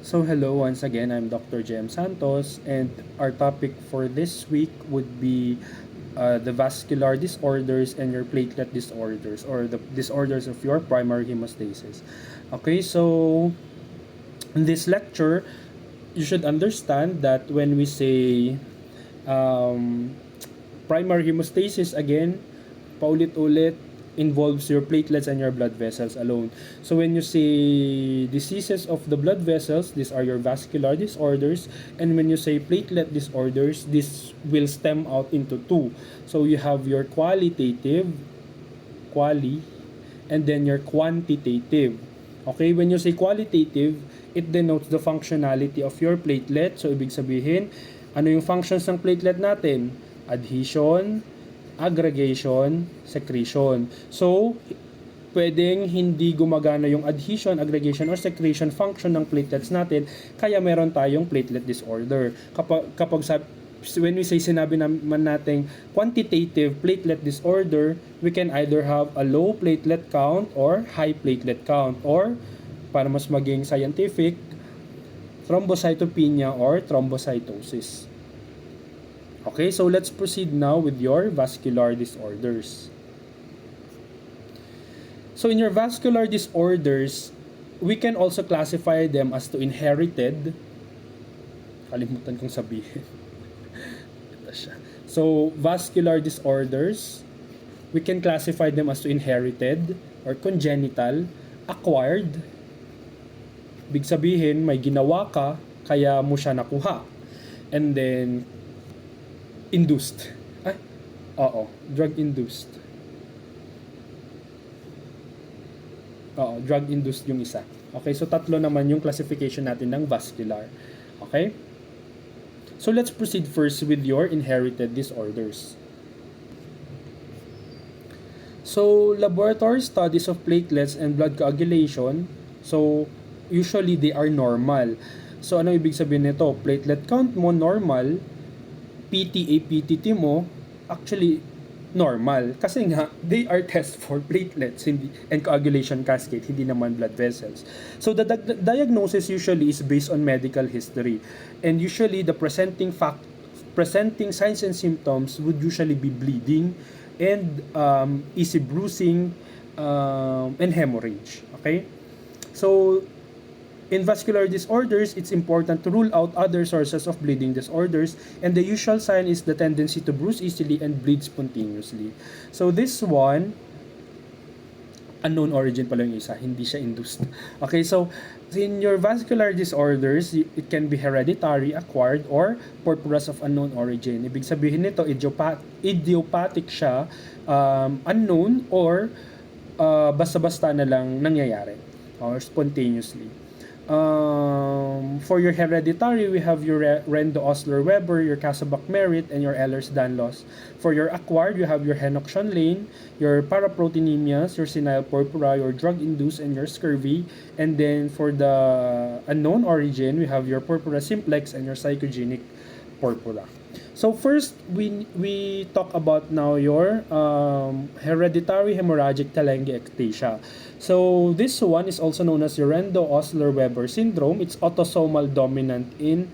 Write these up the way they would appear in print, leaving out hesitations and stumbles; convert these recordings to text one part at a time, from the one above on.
So hello once again, I'm Dr. Jem Santos, and our topic for this week would be the vascular disorders and your platelet disorders, or the disorders of your primary hemostasis. Okay, so in this lecture, you should understand that when we say um, primary hemostasis, again, paulit-ulit, involves your platelets and your blood vessels alone. So when you say diseases of the blood vessels, these are your vascular disorders. And when you say platelet disorders, this will stem out into two. So you have your qualitative, quali, and then your quantitative. Okay, when you say qualitative, it denotes the functionality of your platelet. So ibig sabihin, ano yung functions ng platelet natin? Adhesion, aggregation, secretion. So, pwedeng hindi gumagana yung adhesion, aggregation, or secretion function ng platelets natin, kaya meron tayong platelet disorder. When we say sinabi naman natin quantitative platelet disorder, we can either have a low platelet count or high platelet count, or para mas maging scientific, thrombocytopenia or thrombocytosis. Okay, so let's proceed now with your vascular disorders. So in your vascular disorders, we can also classify them as to inherited. Kalimutan kong sabihin. Ito siya. So vascular disorders, we can classify them as to inherited or congenital, acquired. Big sabihin, may ginawa ka, kaya mo siya nakuha. And then, induced. Drug-induced. Drug-induced yung isa. Okay, so tatlo naman yung classification natin ng vascular. Okay? So let's proceed first with your inherited disorders. So, laboratory studies of platelets and blood coagulation, so usually they are normal. So, ano ibig sabihin nito? Platelet count mo normal, PTA, PTT mo, actually normal. Kasi nga, they are test for platelets and coagulation cascade, hindi naman blood vessels. So the diagnosis usually is based on medical history. And usually, the presenting signs and symptoms would usually be bleeding and easy bruising and hemorrhage. Okay? So, in vascular disorders, it's important to rule out other sources of bleeding disorders, and the usual sign is the tendency to bruise easily and bleed spontaneously. So this one, unknown origin pala yung isa, hindi siya induced. Okay, so in your vascular disorders, it can be hereditary, acquired, or purpurous of unknown origin. Ibig sabihin nito, idiopathic siya, unknown, or basta-basta na lang nangyayari, or spontaneously. For your hereditary, we have your Rendo-Osler-Weber, your Kasabach-Merritt, and your Ehlers-Danlos. For your acquired, you have your Henoch-Schönlein, your paraproteinemias, your senile purpura, your drug-induced, and your scurvy. And then for the unknown origin, we have your purpura simplex and your psychogenic purpura. So first, we talk about now your hereditary hemorrhagic telangiectasia. So this one is also known as your Rendo-Osler-Weber syndrome. It's autosomal dominant in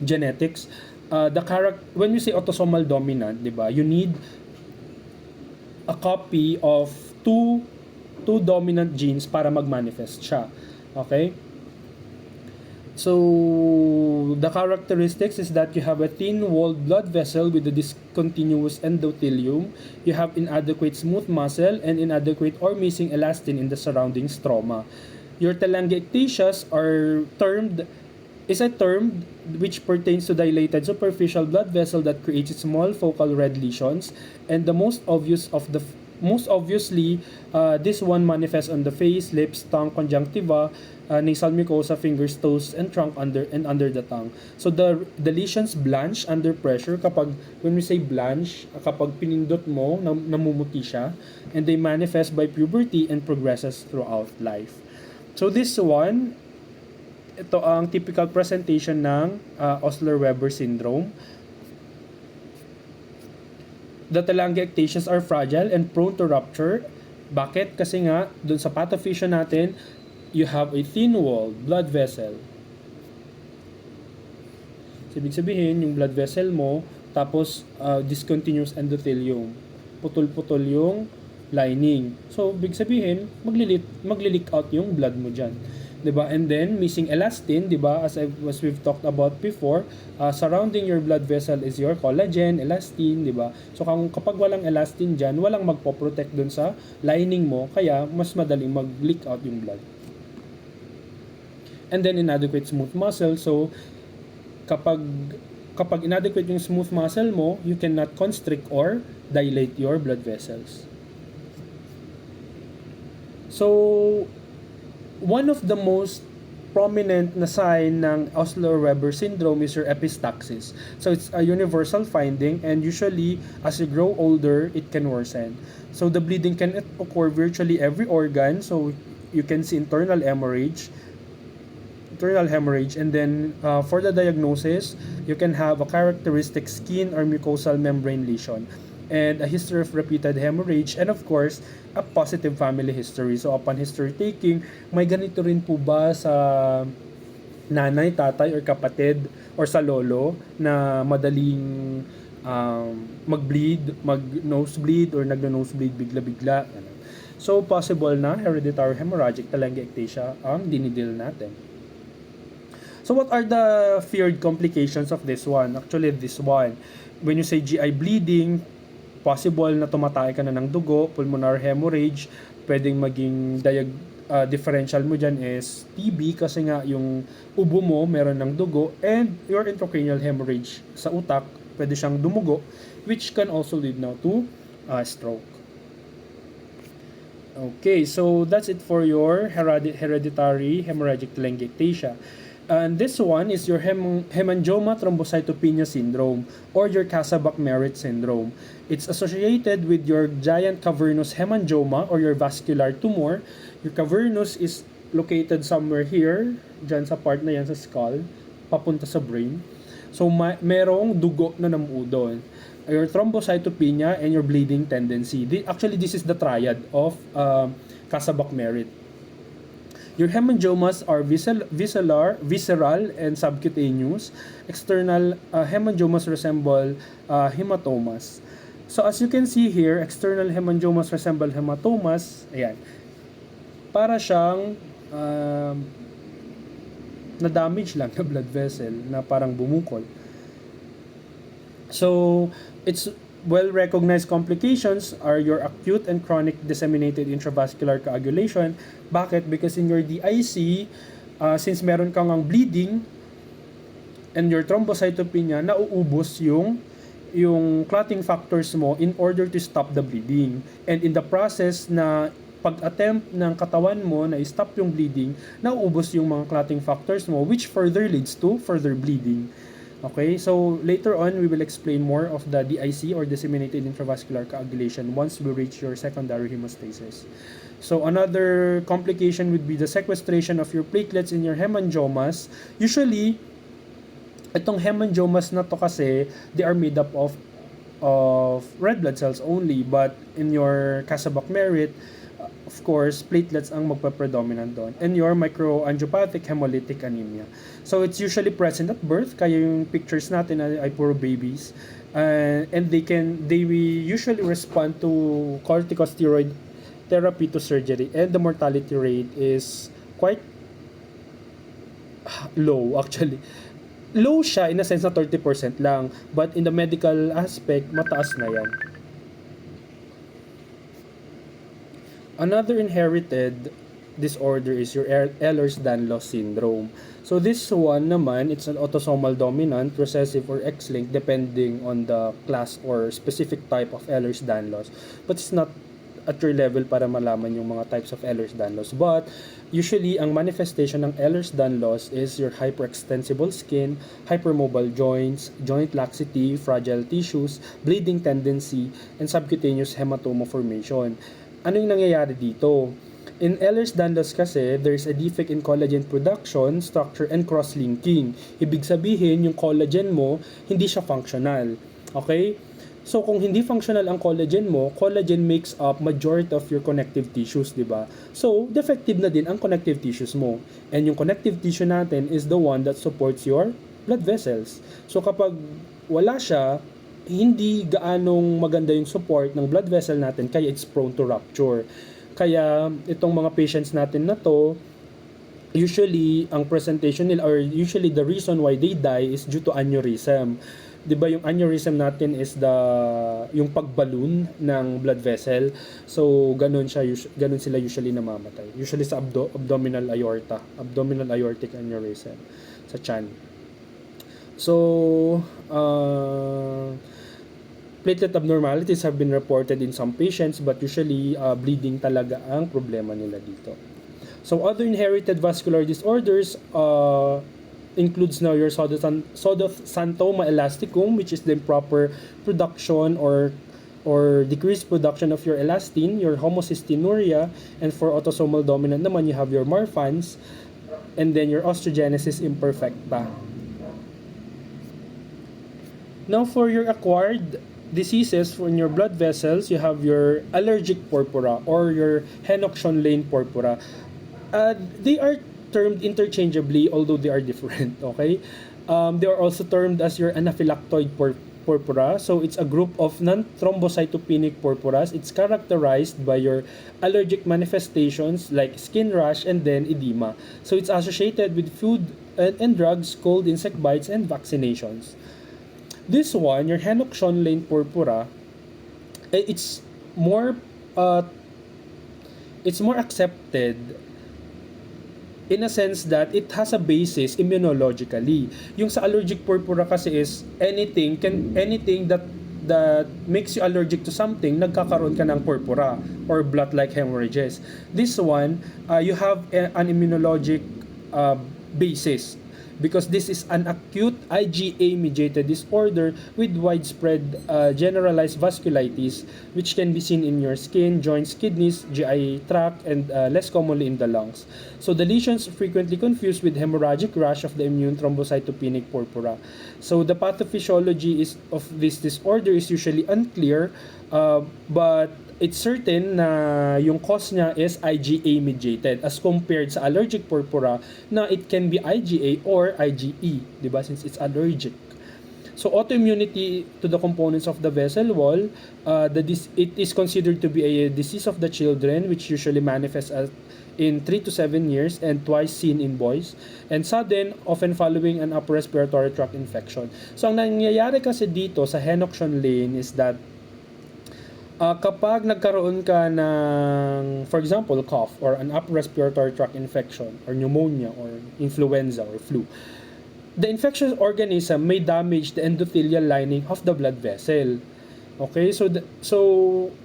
genetics. When you say autosomal dominant, diba, you need a copy of two dominant genes para mag-manifest siya. Okay? So, the characteristics is that you have a thin-walled blood vessel with a discontinuous endothelium. You have inadequate smooth muscle and inadequate or missing elastin in the surrounding stroma. Your telangiectasias is a term which pertains to dilated superficial blood vessel that creates small focal red lesions, and the most obviously, this one manifests on the face, lips, tongue, conjunctiva, nasal mucosa, fingers, toes, and trunk under the tongue. So the lesions blanch under pressure. When we say blanch, kapag pinindot mo, namumuti siya, and they manifest by puberty and progresses throughout life. So this one, ito ang typical presentation ng Osler-Weber syndrome. The telangiectasias are fragile and prone to rupture. Bakit? Kasi nga, dun sa pathophysiology natin, you have a thin-walled blood vessel. So, ibig sabihin, yung blood vessel mo, tapos discontinuous endothelium. Putol-putol yung lining. So, ibig sabihin, magli-leak out yung blood mo dyan. 'Di ba? And then missing elastin, 'di ba? As we've talked about before, surrounding your blood vessel is your collagen, elastin, 'di ba? So kapag walang elastin diyan, walang magpo-protect doon sa lining mo, kaya mas madaling mag-leak out yung blood. And then inadequate smooth muscle. So kapag inadequate yung smooth muscle mo, you cannot constrict or dilate your blood vessels. So one of the most prominent na sign ng Osler-Weber syndrome is your epistaxis. So it's a universal finding, and usually as you grow older, it can worsen. So the bleeding can occur virtually every organ. So you can see internal hemorrhage, and then for the diagnosis, you can have a characteristic skin or mucosal membrane lesion, and a history of repeated hemorrhage, and of course, a positive family history. So upon history taking, may ganito rin po ba sa nanay, tatay, or kapatid, or sa lolo na madaling mag-bleed, mag-nosebleed, or nagno-nosebleed bigla-bigla. So possible na hereditary hemorrhagic telangiectasia ang dinidil natin. So what are the feared complications of this one? Actually, this one, when you say GI bleeding, possible na tumatay ka na ng dugo, pulmonary hemorrhage, pwedeng maging differential mo dyan is TB kasi nga yung ubo mo meron ng dugo, and your intracranial hemorrhage sa utak, pwede siyang dumugo, which can also lead now to stroke. Okay, so that's it for your hereditary hemorrhagic telangiectasia. And this one is your hemangioma thrombocytopenia syndrome, or your Kasabach-Merritt syndrome. It's associated with your giant cavernous hemangioma, or your vascular tumor. Your cavernous is located somewhere here, dyan sa part na yan sa skull, papunta sa brain. So merong dugo na namuo doon. Your thrombocytopenia and your bleeding tendency. Actually, this is the triad of Kasabach-Merritt. Your hemangiomas are visceral and subcutaneous. External hemangiomas resemble hematomas. So as you can see here, external hemangiomas resemble hematomas. Ayan. Para siyang na-damage lang na blood vessel na parang bumukol. So it's well-recognized complications are your acute and chronic disseminated intravascular coagulation. Bakit? Because in your DIC, since meron kang ang bleeding and your thrombocytopenia, nauubos yung clotting factors mo in order to stop the bleeding. And in the process na pag-attempt ng katawan mo na i-stop yung bleeding, nauubos yung mga clotting factors mo, which further leads to further bleeding. Okay, so later on, we will explain more of the DIC, or disseminated intravascular coagulation, once we reach your secondary hemostasis. So another complication would be the sequestration of your platelets in your hemangiomas. Usually, itong hemangiomas na to kasi, they are made up of red blood cells only, but in your Kasabach-Merritt, of course, platelets ang magpa-predominant doon, and your microangiopathic hemolytic anemia. So it's usually present at birth, kaya yung pictures natin ay puro babies, and they usually respond to corticosteroid therapy to surgery, and the mortality rate is quite low actually. Low siya in a sense na 30% lang, but in the medical aspect, mataas na yan. Another inherited disorder is your Ehlers-Danlos syndrome. So this one naman, it's an autosomal dominant, recessive, or X-linked depending on the class or specific type of Ehlers-Danlos. But it's not at your level para malaman yung mga types of Ehlers-Danlos. But usually, ang manifestation ng Ehlers-Danlos is your hyperextensible skin, hypermobile joints, joint laxity, fragile tissues, bleeding tendency, and subcutaneous hematoma formation. Ano yung nangyayari dito? In Ehlers-Danlos kasi, there's a defect in collagen production, structure, and cross-linking. Ibig sabihin, yung collagen mo, hindi siya functional. Okay? So kung hindi functional ang collagen mo, collagen makes up majority of your connective tissues, di ba? So defective na din ang connective tissues mo. And yung connective tissue natin is the one that supports your blood vessels. So kapag wala siya, hindi gaanong maganda yung support ng blood vessel natin, kaya it's prone to rupture. Kaya itong mga patients natin na to, usually ang presentation nila, or usually the reason why they die is due to aneurysm. 'Di ba yung aneurysm natin is yung pagballoon ng blood vessel. So ganun sila usually namamatay. Usually sa abdominal aorta, abdominal aortic aneurysm sa tiyan. So platelet abnormalities have been reported in some patients, but usually bleeding talaga ang problema nila dito. So other inherited vascular disorders includes now your pseudoxanthoma elasticum, which is the improper production or decreased production of your elastin, your homocystinuria, and for autosomal dominant naman you have your Marfan's, and then your osteogenesis imperfecta. Now for your acquired diseases in your blood vessels, you have your allergic purpura or your Henoch-Schönlein purpura. They are termed interchangeably, although they are different, okay? They are also termed as your anaphylactoid purpura. So it's a group of non-thrombocytopenic purpuras. It's characterized by your allergic manifestations like skin rash and then edema. So it's associated with food and drugs, cold insect bites, and vaccinations. This one, your Henoch-Schönlein purpura, it's more accepted in a sense that it has a basis immunologically. Yung sa allergic purpura kasi is anything that makes you allergic to something, nagkakaroon ka ng purpura or blood-like hemorrhages. This one, you have an immunologic basis, because this is an acute IgA-mediated disorder with widespread generalized vasculitis, which can be seen in your skin, joints, kidneys, GI tract, and less commonly in the lungs. So the lesions frequently confused with hemorrhagic rash of the immune thrombocytopenic purpura. So the pathophysiology of this disorder is usually unclear, but it's certain na yung cause niya is IgA mediated as compared sa allergic purpura na it can be IgA or IgE, di ba, since it's allergic. So autoimmunity to the components of the vessel wall, it is considered to be a disease of the children, which usually manifests in 3 to 7 years and twice seen in boys, and sudden, often following an upper respiratory tract infection. So ang nangyayari kasi dito sa Henoch-Schönlein is that kapag nagkaroon ka ng, for example, cough or an upper respiratory tract infection or pneumonia or influenza or flu, the infectious organism may damage the endothelial lining of the blood vessel. Okay, so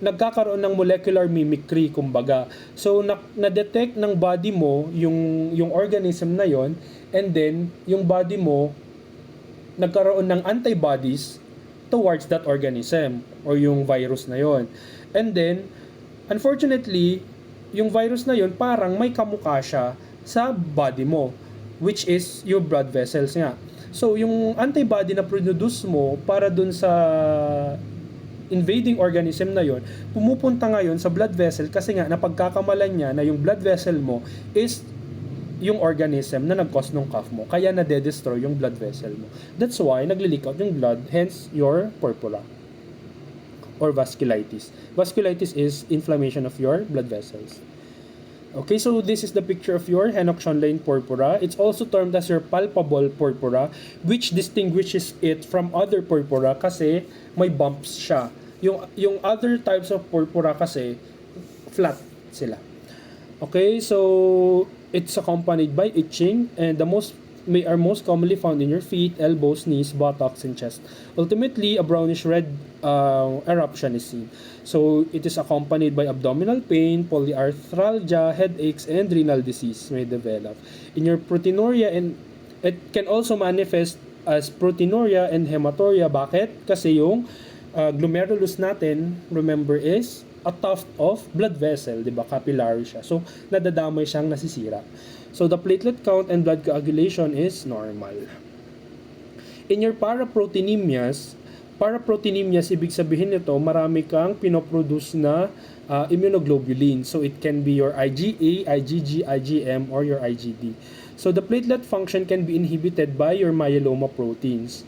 nagkakaroon ng molecular mimicry, kumbaga. So na-detect ng body mo yung organism na yon, and then yung body mo nagkaroon ng antibodies towards that organism or yung virus na yon. And then unfortunately, yung virus na yon parang may kamukha siya sa body mo, which is your blood vessels nga. So yung antibody na produce mo para dun sa invading organism na yon, pumupunta ngayon sa blood vessel kasi nga napagkakamalan niya na yung blood vessel mo is yung organism na nag-cause ng cough mo, kaya nade-destroy yung blood vessel mo. That's why nagli-leak out yung blood, hence your purpura or vasculitis. Vasculitis is inflammation of your blood vessels. Okay, so this is the picture of your Henoch-Schönlein purpura. It's also termed as your palpable purpura, which distinguishes it from other purpura kasi may bumps siya. Yung other types of purpura kasi flat sila. Okay, so it's accompanied by itching, and are most commonly found in your feet, elbows, knees, buttocks, and chest. Ultimately, a brownish red eruption is seen. So it is accompanied by abdominal pain, polyarthralgia, headaches, and renal disease may develop. In your proteinuria, and it can also manifest as proteinuria and hematuria. Bakit? Kasi yung glomerulus natin, remember, is a tuft of blood vessel, di ba? Capillary siya. So, nadadamay siyang nasisira. So, the platelet count and blood coagulation is normal. In your paraproteinemias, Paraproteinemia, ibig sabihin nito, marami kang pinoproduce na immunoglobulin. So it can be your IgA, IgG, IgM, or your IgD. So the platelet function can be inhibited by your myeloma proteins.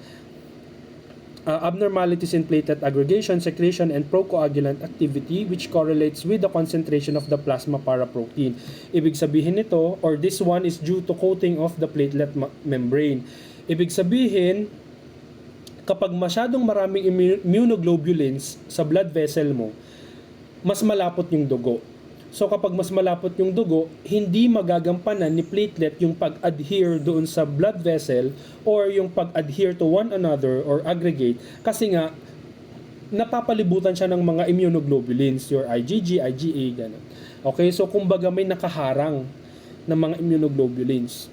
Abnormalities in platelet aggregation, secretion, and procoagulant activity which correlates with the concentration of the plasma paraprotein. Ibig sabihin nito, or this one is due to coating of the platelet membrane. Ibig sabihin, kapag masyadong maraming immunoglobulins sa blood vessel mo, mas malapot yung dugo. So kapag mas malapot yung dugo, hindi magagampanan ni platelet yung pag-adhere doon sa blood vessel or yung pag-adhere to one another or aggregate kasi nga napapalibutan siya ng mga immunoglobulins, your IgG, IgA, ganun. Okay, so kumbaga may nakaharang ng mga immunoglobulins.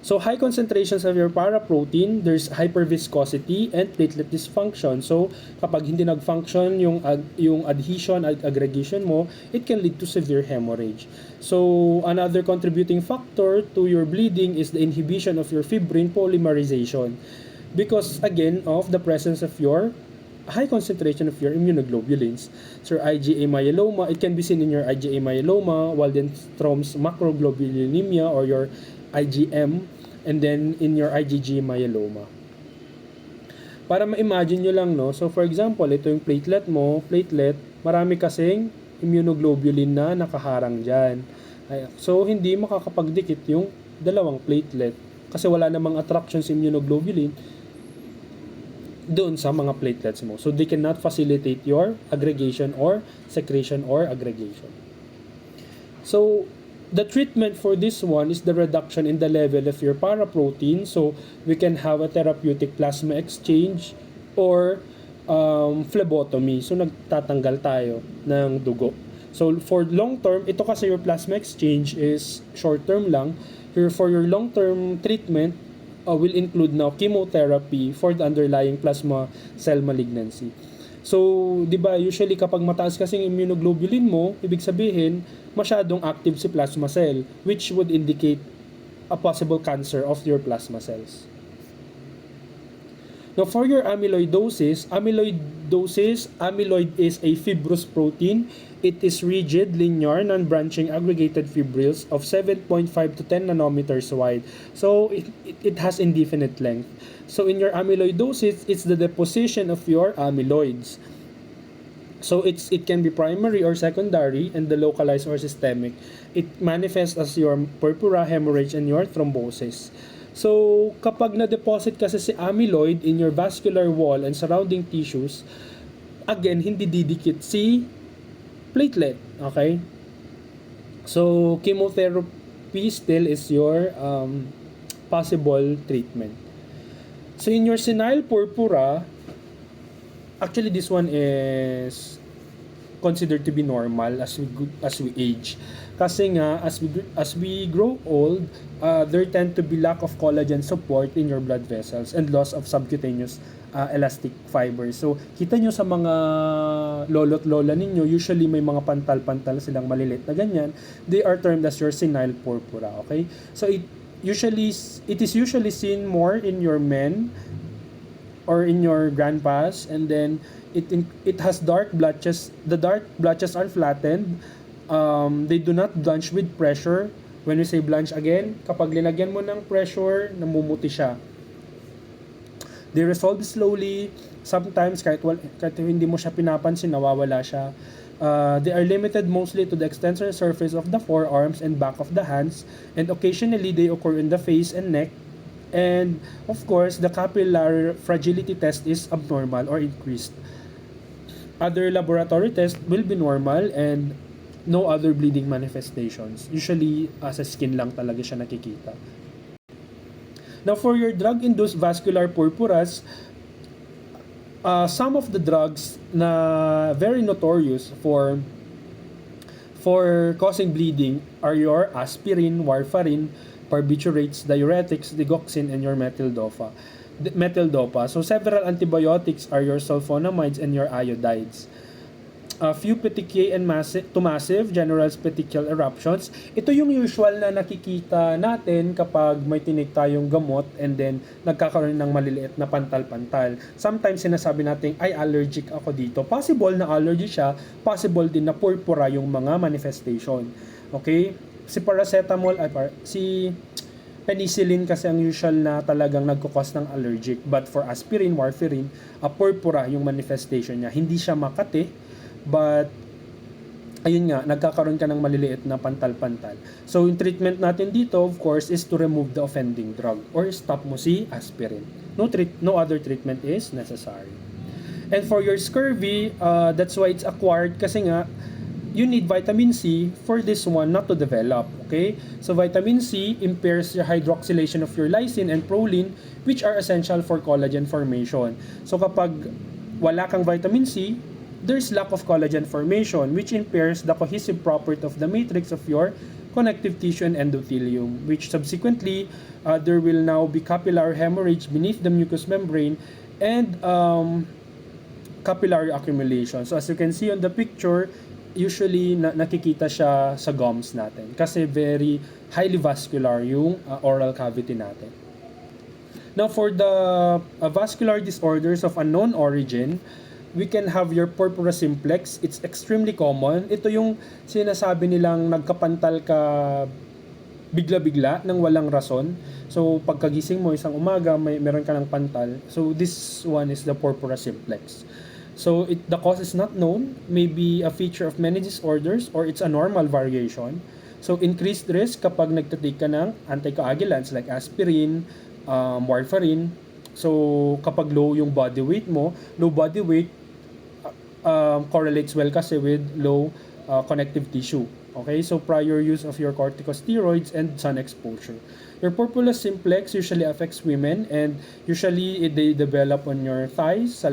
So high concentrations of your paraprotein, there's hyperviscosity and platelet dysfunction. So kapag hindi nag-function yung adhesion at aggregation mo, it can lead to severe hemorrhage. So another contributing factor to your bleeding is the inhibition of your fibrin polymerization because again of the presence of your high concentration of your immunoglobulins. So IgA myeloma, it can be seen in your IgA myeloma, Waldenstrom's macroglobulinemia or your IgM, and then in your IgG myeloma. Para ma-imagine nyo lang, no? So for example, ito yung platelet mo, marami kasing immunoglobulin na nakaharang dyan. So hindi makakapagdikit yung dalawang platelet kasi wala namang attraction sa immunoglobulin doon sa mga platelets mo. So they cannot facilitate your aggregation or secretion or aggregation. So the treatment for this one is the reduction in the level of your paraprotein. So we can have a therapeutic plasma exchange or phlebotomy. So nagtatanggal tayo ng dugo. So for long term, ito kasi your plasma exchange is short term lang. Here for your long term treatment will include now chemotherapy for the underlying plasma cell malignancy. So, di ba, usually kapag mataas kasing immunoglobulin mo, ibig sabihin, masyadong active si plasma cell, which would indicate a possible cancer of your plasma cells. Now, for your amyloidosis, amyloid is a fibrous protein. It is rigid, linear, non-branching aggregated fibrils of 7.5 to 10 nanometers wide. So, it has indefinite length. So, in your amyloidosis, it's the deposition of your amyloids. So, it can be primary or secondary and the localized or systemic. It manifests as your purpura, hemorrhage, and your thrombosis. So, kapag na-deposit kasi si amyloid in your vascular wall and surrounding tissues, again, hindi didikit si platelet, okay? So, chemotherapy still is your possible treatment. So, in your senile purpura, actually this one is considered to be normal as we age. Kasi nga, as we grow old, there tend to be lack of collagen support in your blood vessels and loss of subcutaneous elastic fibers. So, kita nyo sa mga lolo't lola ninyo, usually may mga pantal-pantal silang malilit na ganyan. They are termed as your senile purpura, okay? So, it is usually seen more in your men or in your grandpas, and then it has dark blotches. The dark blotches are flattened. They do not blanch with pressure. When we say blanch again, kapag linagyan mo ng pressure, namumuti siya. They resolve slowly. Sometimes kahit hindi mo siya pinapansin, nawawala siya. They are limited mostly to the extensor surface of the forearms and back of the hands, and occasionally they occur in the face and neck. And of course, the capillary fragility test is abnormal or increased. Other laboratory tests will be normal and no other bleeding manifestations. Usually, sa skin lang talaga siya nakikita. Now, for your drug-induced vascular purpuras, some of the drugs na very notorious for causing bleeding are your aspirin, warfarin, barbiturates, diuretics, digoxin, and your methyl dopa. So several antibiotics are your sulfonamides and your iodides. few petechiae and to massive general petechial eruptions. Ito yung usual na nakikita natin kapag may tinik tayong gamot and then nagkakaroon ng maliliit na pantal-pantal. Sometimes sinasabi natin, ay allergic ako dito. Possible na allergy siya, possible din na purpura yung mga manifestation. Okay? Si paracetamol, si penicillin kasi ang usual na talagang nagkukos ng allergic. But for aspirin, warfarin, purpura yung manifestation niya. Hindi siya makate, but ayun nga, nagkakaroon ka ng maliliit na pantal-pantal. So yung treatment natin dito, of course, is to remove the offending drug or stop mo si aspirin. No other treatment is necessary. And for your scurvy, that's why it's acquired kasi nga you need vitamin C for this one not to develop, okay? So vitamin C impairs your hydroxylation of your lysine and proline, which are essential for collagen formation. So kapag wala kang vitamin C, there's lack of collagen formation, which impairs the cohesive property of the matrix of your connective tissue and endothelium, which subsequently there will now be capillary hemorrhage beneath the mucous membrane and capillary accumulation. So as you can see on the picture, usually nakikita siya sa gums natin kasi very highly vascular yung oral cavity natin. Now for the vascular disorders of unknown origin, we can have your purpura simplex. It's extremely common. Ito yung sinasabi nilang nagkapantal ka bigla-bigla nang walang rason. So pagkagising mo isang umaga, meron ka ng pantal. So this one is the purpura simplex. So the cause is not known, maybe a feature of many disorders or it's a normal variation. So increased risk kapag nagtatake ka ng anticoagulants like aspirin, warfarin. So kapag low yung body weight mo, low body weight correlates well kasi with low connective tissue. Okay, so prior use of your corticosteroids and sun exposure. Your purpura simplex usually affects women and usually they develop on your thighs, sa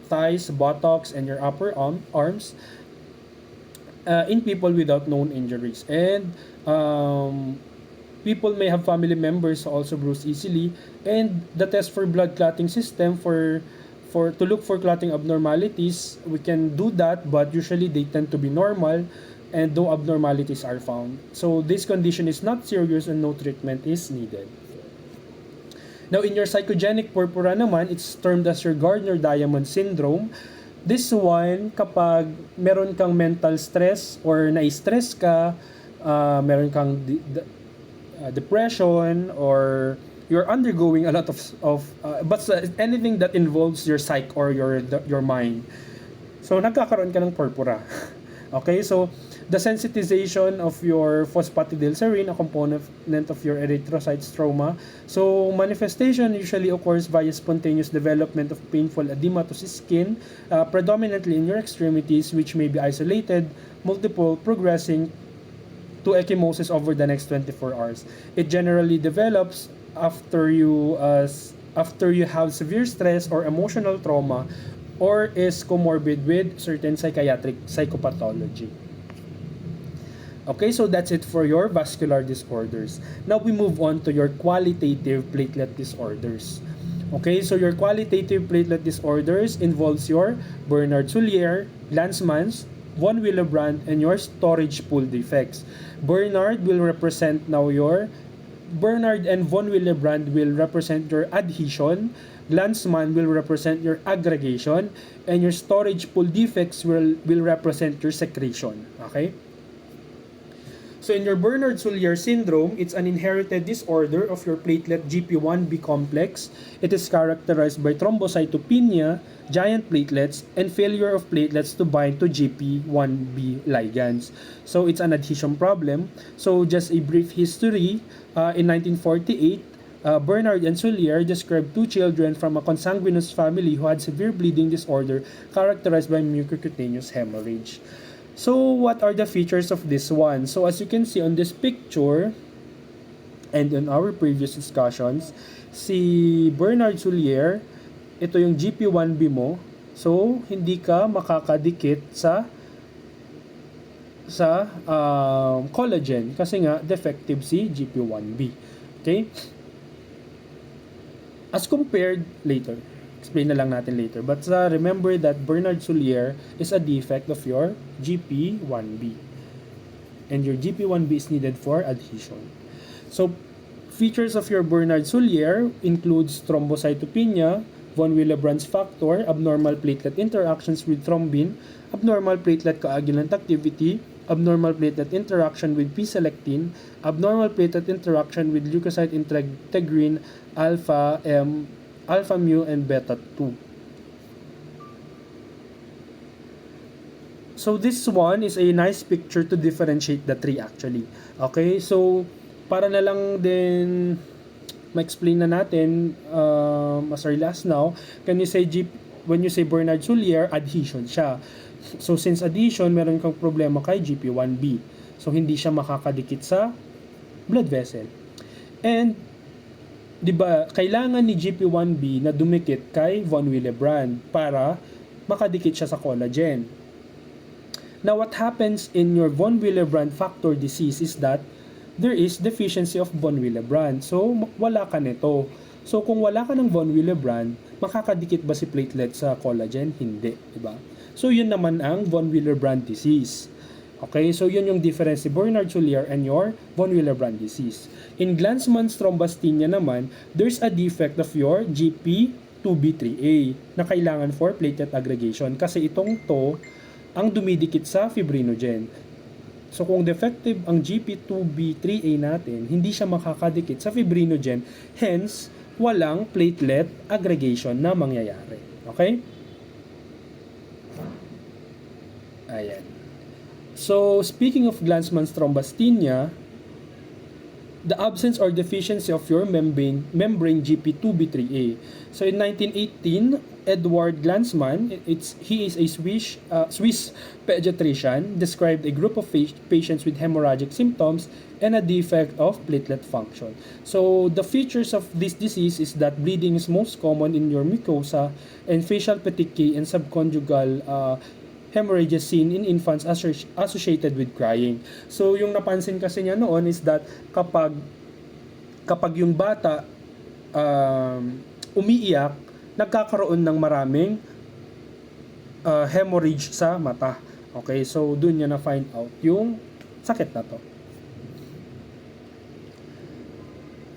thighs, buttocks, and your upper arms in people without known injuries. And people may have family members who also bruise easily. And the test for blood clotting system to look for clotting abnormalities, we can do that, but usually they tend to be normal and no abnormalities are found. So this condition is not serious and no treatment is needed. Now in your psychogenic purpura naman, it's termed as your Gardner-Diamond syndrome. This one, kapag meron kang mental stress or na-stress ka, meron kang depression or you're undergoing a lot of but anything that involves your psyche or your mind. So nagkakaroon ka ng purpura. Okay, so the sensitization of your phosphatidylserine, a component of your erythrocyte stroma. So manifestation usually occurs via spontaneous development of painful edematous skin, predominantly in your extremities, which may be isolated, multiple, progressing to ecchymosis over the next 24 hours. It generally develops after you have severe stress or emotional trauma or is comorbid with certain psychiatric psychopathology. Okay, so that's it for your vascular disorders. Now we move on to your qualitative platelet disorders. Okay, so your qualitative platelet disorders involves your Bernard-Soulier, Lanzmann's, von Willebrand, and your storage pool defects. Bernard and von Willebrand will represent your adhesion, Lanzmann will represent your aggregation, and your storage pool defects will represent your secretion. Okay? So in your Bernard-Soulier syndrome, it's an inherited disorder of your platelet GP1B complex. It is characterized by thrombocytopenia, giant platelets, and failure of platelets to bind to GP1B ligands. So it's an adhesion problem. So just a brief history, in 1948, Bernard and Soulier described two children from a consanguineous family who had severe bleeding disorder characterized by mucocutaneous hemorrhage. So what are the features of this one? So as you can see on this picture and in our previous discussions, si Bernard Soulier, ito yung GP1B mo. So hindi ka makakadikit sa collagen kasi nga defective si GP1B. Okay? As compared later. explain na lang natin later. But remember that Bernard-Soulier is a defect of your GP1B. And your GP1B is needed for adhesion. So, features of your Bernard-Soulier includes thrombocytopenia, von Willebrand's factor, abnormal platelet interactions with thrombin, abnormal platelet coagulant activity, abnormal platelet interaction with P-selectin, abnormal platelet interaction with leukocyte integrin, alpha M, alpha mu, and beta 2. So this one is a nice picture to differentiate the three actually. Okay, so para na lang din ma-explain na natin as early as now, when you say Bernard-Soulier, adhesion siya. So since adhesion, meron kang problema kay GP1B. So hindi siya makakadikit sa blood vessel. And 'di ba, kailangan ni GP1B na dumikit kay von Willebrand para makadikit siya sa collagen. Now what happens in your von Willebrand factor disease is that there is deficiency of von Willebrand. So, wala ka nito. So, kung wala ka ng von Willebrand, makakadikit ba si platelet sa collagen? Hindi, diba? So, yun naman ang von Willebrand disease. Okay, so yun yung difference si Bernard-Soulier and your von Willebrand disease. In Glanzmann's thrombasthenia naman, there's a defect of your GP2B3A na kailangan for platelet aggregation kasi itong to ang dumidikit sa fibrinogen. So kung defective ang GP2B3A natin, hindi siya makakadikit sa fibrinogen, hence walang platelet aggregation na mangyayari. Okay? Ayan. So speaking of Glanzmann's thrombasthenia, the absence or deficiency of your membrane GP2B3A. So in 1918, Edward Glanzmann, he is a Swiss pediatrician, described a group of patients with hemorrhagic symptoms and a defect of platelet function. So the features of this disease is that bleeding is most common in your mucosa and facial petechiae and subconjugal hemorrhages seen in infants associated with crying. So yung napansin kasi niya noon is that kapag yung bata umiiyak, nagkakaroon ng maraming hemorrhage sa mata. Okay, so dun niya na find out yung sakit na to.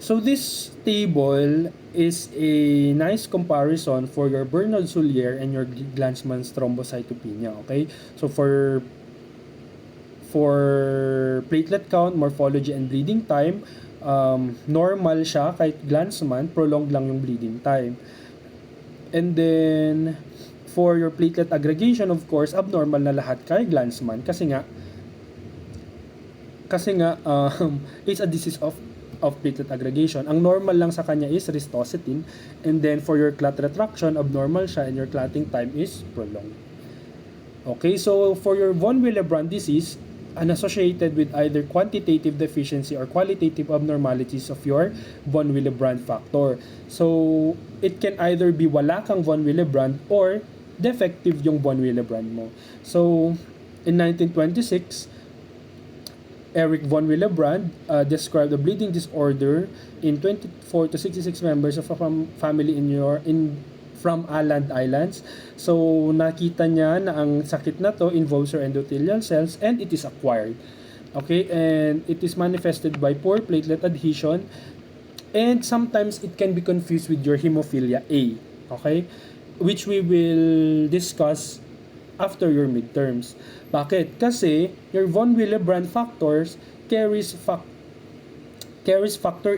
So this table is a nice comparison for your Bernard-Soulier and your Glanzmann's thrombocytopenia. Okay, so for platelet count, morphology, and bleeding time, normal siya kahit Glanzmann, prolonged lang yung bleeding time. And then for your platelet aggregation, of course, abnormal na lahat kay Glanzmann kasi nga it's a disease of platelet aggregation. Ang normal lang sa kanya is ristositin, and then for your clot retraction, abnormal siya and your clotting time is prolonged. Okay, so for your von Willebrand disease, unassociated with either quantitative deficiency or qualitative abnormalities of your von Willebrand factor. So, it can either be wala kang von Willebrand or defective yung von Willebrand mo. So, in 1926, Eric von Willebrand described a bleeding disorder in 24 to 66 members of a family from Åland Islands. So, nakita niya na ang sakit na to involves your endothelial cells and it is acquired. Okay, and it is manifested by poor platelet adhesion and sometimes it can be confused with your hemophilia A. Okay, which we will discuss after your midterms. Bakit? Kasi your von Willebrand factors carries factor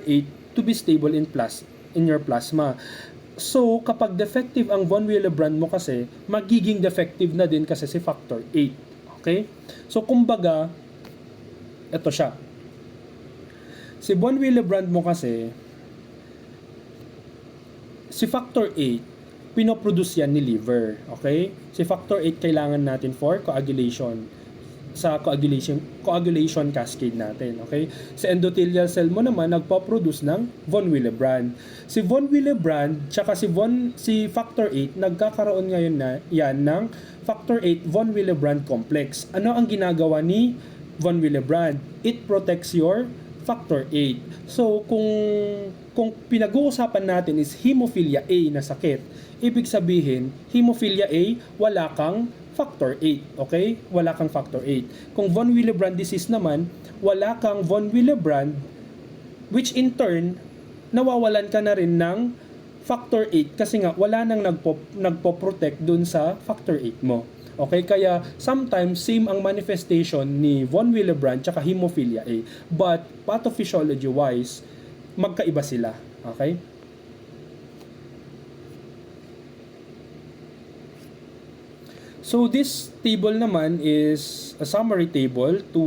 8 to be stable in your plasma. So, kapag defective ang von Willebrand mo kasi, magiging defective na din kasi si factor 8. Okay? So, kumbaga, ito siya. Si von Willebrand mo kasi, si factor 8, pinoproduce yan ni liver. Okay? Si factor 8 kailangan natin for coagulation. Sa coagulation cascade natin. Okay? Si endothelial cell mo naman nagpo-produce ng von Willebrand. Si von Willebrand tsaka si factor 8 nagkakaroon ngayon na yan ng factor 8 von Willebrand complex. Ano ang ginagawa ni von Willebrand? It protects your factor 8. So kung pinag-uusapan natin is hemophilia A na sakit, Ibig sabihin, hemophilia A, wala kang factor 8, okay? Wala kang factor 8. Kung von Willebrand disease naman, wala kang von Willebrand, which in turn, nawawalan ka na rin ng factor 8 kasi nga wala nang nagpo-protect dun sa factor 8 mo. Okay, kaya sometimes same ang manifestation ni von Willebrand tsaka hemophilia A, but pathophysiology wise magkaiba sila. Okay? So this table naman is a summary table to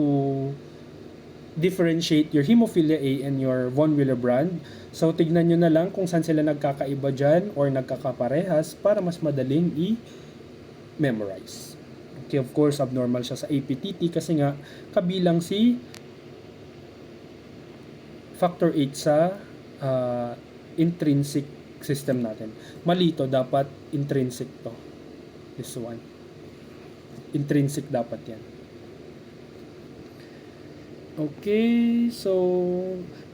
differentiate your hemophilia A and your von Willebrand. So tignan nyo na lang kung saan sila nagkakaiba dyan or nagkakaparehas para mas madaling memorize. Okay, of course, abnormal siya sa APTT kasi nga kabilang si factor 8 sa intrinsic system natin. Mali to, dapat intrinsic to. This one. Intrinsic dapat yan. Okay, so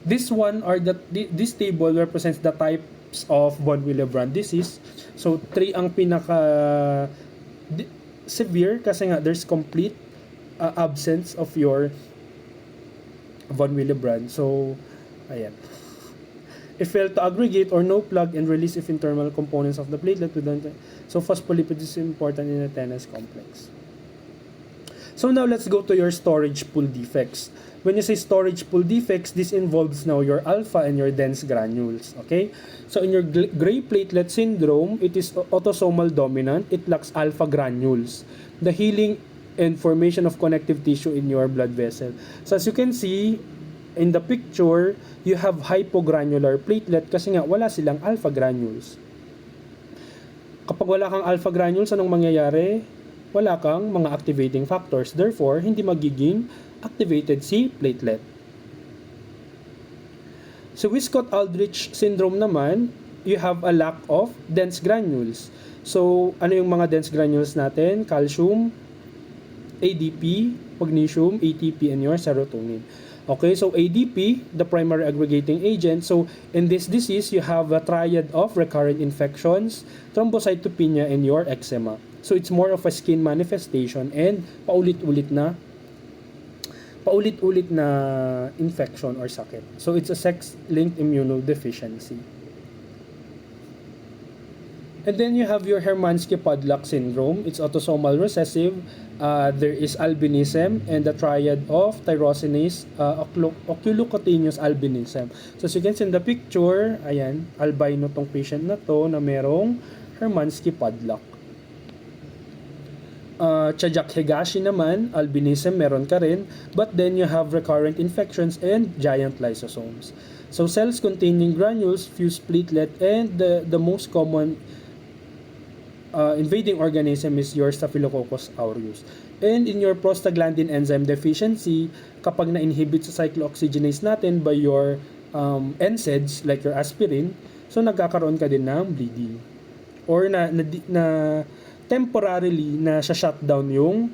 this one are this table represents the types of von Willebrand disease. So 3 ang pinaka severe kasi nga there's complete absence of your von Willebrand. So ayan. If failed to aggregate or no plug and release if internal components of the platelet so phospholipids is important in a tetanus complex. So now let's go to your storage pool defects. When you say storage pool defects, this involves now your alpha and your dense granules. Okay? So in your gray platelet syndrome, it is autosomal dominant. It lacks alpha granules, the healing and formation of connective tissue in your blood vessel. So as you can see, in the picture, you have hypogranular platelet kasi nga wala silang alpha granules. Kapag wala kang alpha granules, anong mangyayari? Wala kang mga activating factors. Therefore, hindi magiging activated si platelet. So Wiskott-Aldrich syndrome naman, you have a lack of dense granules. So, ano yung mga dense granules natin? Calcium, ADP, magnesium, ATP, and your serotonin. Okay, so ADP, the primary aggregating agent. So, in this disease, you have a triad of recurrent infections, thrombocytopenia, and your eczema. So, it's more of a skin manifestation and paulit-ulit na infection or sakit. So, it's a sex-linked immunodeficiency. And then you have your Hermansky-Pudlak syndrome. It's autosomal recessive. There is albinism and the triad of tyrosinase, oculocutaneous albinism. So as you can see in the picture, ayan, albino tong patient na to na merong Hermansky-Pudlak. Chajak-Higashi naman, albinism, meron ka rin. But then you have recurrent infections and giant lysosomes. So cells containing granules, fused platelet, and the most common invading organism is your Staphylococcus aureus. And in your prostaglandin enzyme deficiency, kapag na-inhibit sa cyclooxygenase natin by your NSAIDs like your aspirin, so nagkakaroon ka din ng bleeding. Or na temporarily na shutdown yung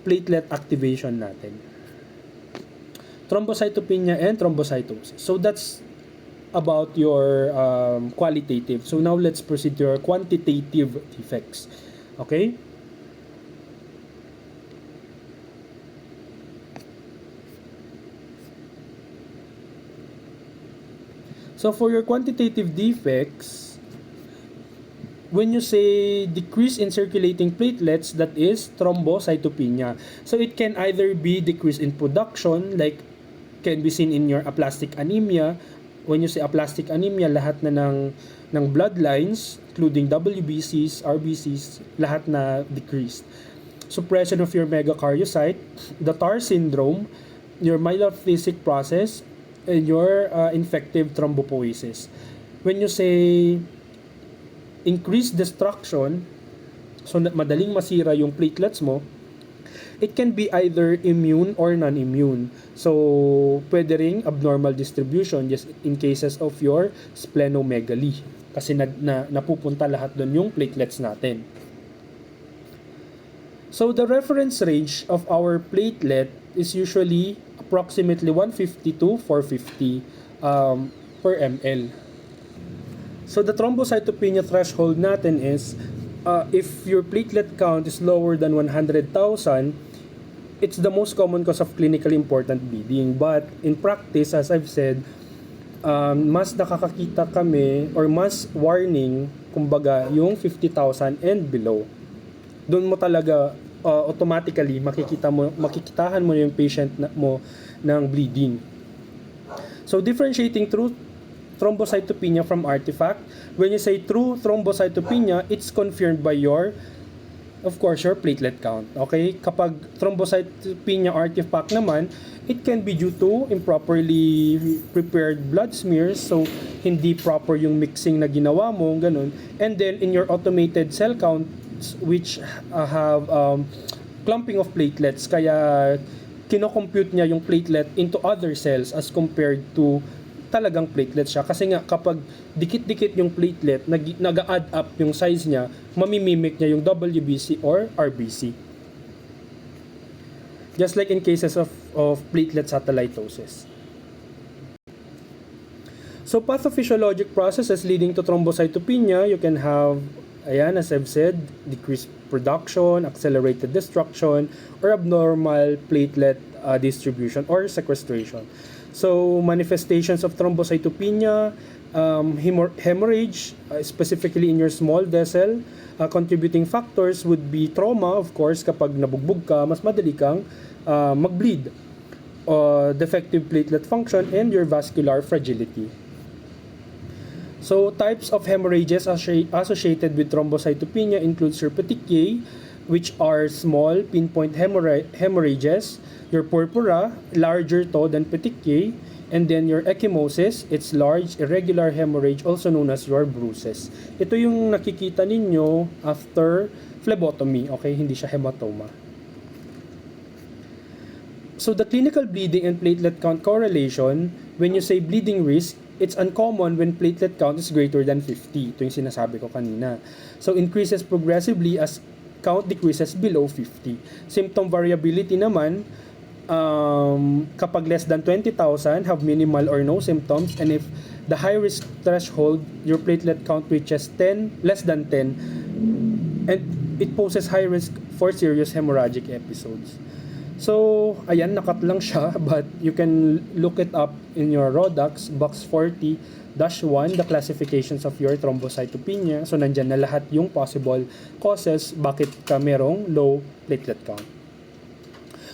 platelet activation natin. Thrombocytopenia and thrombocytosis. So that's about your qualitative. So now let's proceed to your quantitative defects. Okay? So for your quantitative defects, when you say decrease in circulating platelets, that is thrombocytopenia. So it can either be decrease in production, like can be seen in your aplastic anemia. When you say aplastic anemia, lahat na ng bloodlines, including WBCs, RBCs, lahat na decreased. Suppression of your megakaryocyte, the TAR syndrome, your myelophasic process, and your infective thrombopoiesis. When you say increased destruction, so madaling masira yung platelets mo, it can be either immune or non-immune. So, pwede ring abnormal distribution just in cases of your splenomegaly. Kasi napupunta lahat doon yung platelets natin. So, the reference range of our platelet is usually approximately 150 to 450 per ml. So the thrombocytopenia threshold natin is if your platelet count is lower than 100,000, it's the most common cause of clinically important bleeding. But in practice, as I've said, mas nakakakita kami or mas warning, kumbaga, yung 50,000 and below. Doon mo talaga automatically makikitahan mo yung patient mo ng bleeding. So differentiating true thrombocytopenia from artifact, when you say true thrombocytopenia, it's confirmed by of course, your platelet count. Okay? Kapag thrombocytopenia artifact naman, it can be due to improperly prepared blood smears, so hindi proper yung mixing na ginawa mo, ganun. And then, in your automated cell counts, which have clumping of platelets, kaya kino-compute niya yung platelet into other cells as compared to talagang platelet siya. Kasi nga, kapag dikit-dikit yung platelet, nag-add up yung size niya, mamimimic niya yung WBC or RBC. Just like in cases of platelet satelitosis. So, pathophysiologic processes leading to thrombocytopenia, you can have, ayan, as I've said, decreased production, accelerated destruction, or abnormal platelet distribution or sequestration. So, manifestations of thrombocytopenia, hemorrhage, specifically in your small vessel, contributing factors would be trauma, of course, kapag nabugbog ka, mas madali kang mag-bleed, defective platelet function, and your vascular fragility. So, types of hemorrhages associated with thrombocytopenia include your petechiae, which are small pinpoint hemorrhages, your purpura, larger to than petechiae, and then your ecchymosis, it's large irregular hemorrhage, also known as your bruises. Ito yung nakikita ninyo after phlebotomy, okay? Hindi siya hematoma. So the clinical bleeding and platelet count correlation, when you say bleeding risk, it's uncommon when platelet count is greater than 50. Ito yung sinasabi ko kanina. So increases progressively as count decreases below 50. Symptom variability naman, kapag less than 20,000, have minimal or no symptoms, and if the high risk threshold, your platelet count reaches less than 10, and it poses high risk for serious hemorrhagic episodes. So, ayan, nakat lang siya, but you can look it up in your RODAX, box 40-1, the classifications of your thrombocytopenia. So, nandyan na lahat yung possible causes bakit ka merong low platelet count.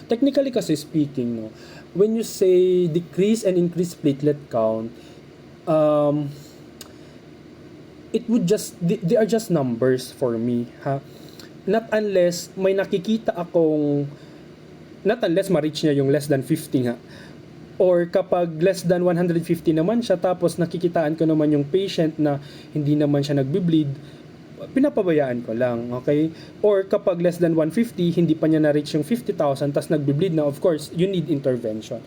Technically kasi speaking, no, when you say decrease and increase platelet count, it would just, they are just numbers for me, ha? Not unless may nakikita akong, not unless ma-reach niya yung less than 50 nga. Or kapag less than 150 naman siya, tapos nakikitaan ko naman yung patient na hindi naman siya nagbi-bleed, pinapabayaan ko lang, okay? Or kapag less than 150, hindi pa niya na-reach yung 50,000, tas nagbi-bleed na, of course, you need intervention.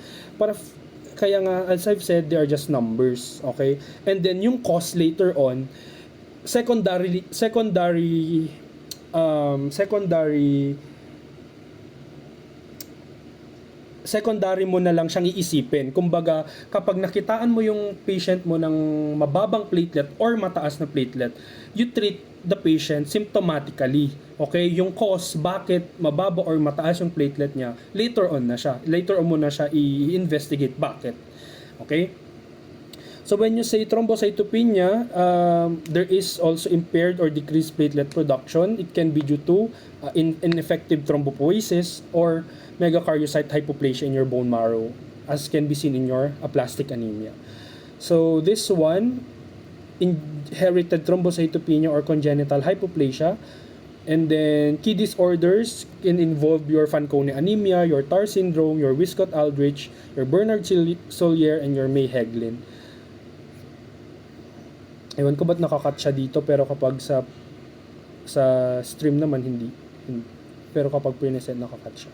Kaya nga, as I've said, they are just numbers, okay? And then, yung cause later on, secondary mo na lang siyang iisipin. Kumbaga, kapag nakitaan mo yung patient mo ng mababang platelet or mataas na platelet, you treat the patient symptomatically. Okay? Yung cause, bakit mababa or mataas yung platelet niya, later on na siya. Later on mo na siya i-investigate bakit. Okay? So when you say thrombocytopenia, there is also impaired or decreased platelet production. It can be due to ineffective thrombopoiesis or megakaryocyte hypoplasia in your bone marrow, as can be seen in your aplastic anemia. So this one, inherited thrombocytopenia or congenital hypoplasia, and then key disorders can involve your Fanconi anemia, your TAR syndrome, your Wiskott-Aldrich, your Bernard-Soulier, and your May-Heglin. Ewan ko ba't nakakat siya dito, pero kapag sa stream naman hindi. Pero kapag present nakakat siya.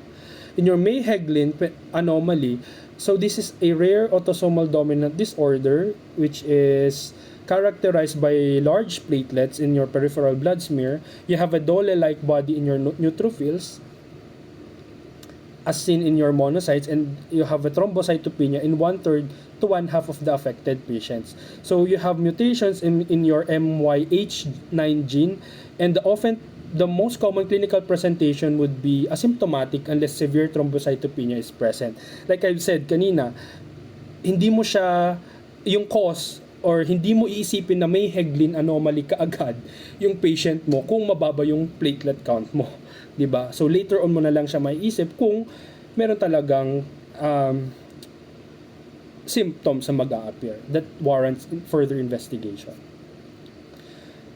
In your May-Heglin anomaly, so this is a rare autosomal dominant disorder which is characterized by large platelets in your peripheral blood smear. You have a dole-like body in your neutrophils. as seen in your monocytes, and you have a thrombocytopenia in 1/3 to 1/2 of the affected patients. So you have mutations in your MYH9 gene, and the most common clinical presentation would be asymptomatic unless severe thrombocytopenia is present. Like I've said kanina, hindi mo siya yung cause, or hindi mo iisipin na may Heglin anomaly kaagad yung patient mo kung mababa yung platelet count mo, 'di ba? So later on mo na lang siya maiisip kung meron talagang symptoms na mag-a-appear that warrants further investigation.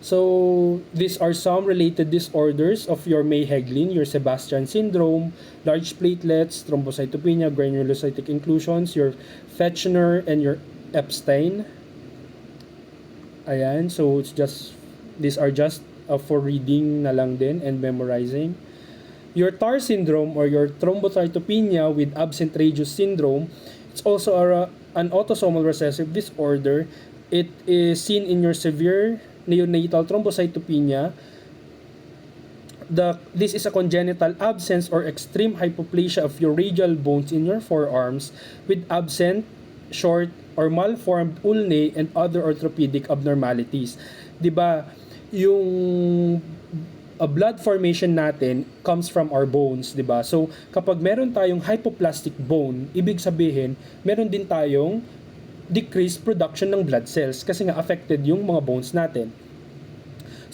So these are some related disorders of your May-Heglin, your Sebastian syndrome, large platelets, thrombocytopenia, granulocytic inclusions, your Fechner, and your Epstein. Ayan, so these are just for reading na lang din and memorizing. Your TAR syndrome, or your thrombocytopenia with absent radius syndrome, it's also an autosomal recessive disorder. It is seen in your severe neonatal thrombocytopenia. This is a congenital absence or extreme hypoplasia of your radial bones in your forearms with absent, short, or malformed ulnae and other orthopedic abnormalities. 'Di ba? Yung blood formation natin comes from our bones, 'di ba? So kapag meron tayong hypoplastic bone, ibig sabihin, meron din tayong decreased production ng blood cells kasi nga affected yung mga bones natin.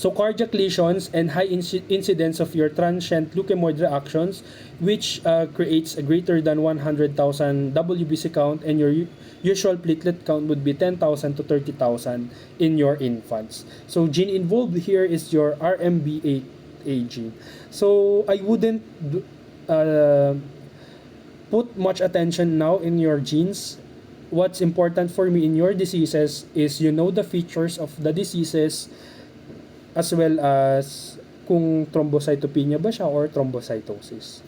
So cardiac lesions and high incidence of your transient leukemoid reactions, which creates a greater than 100,000 WBC count, and your usual platelet count would be 10,000 to 30,000 in your infants. So gene involved here is your RMB8A gene. So I wouldn't put much attention now in your genes. What's important for me in your diseases is you know the features of the diseases, as well as kung thrombocytopenia ba siya or thrombocytosis.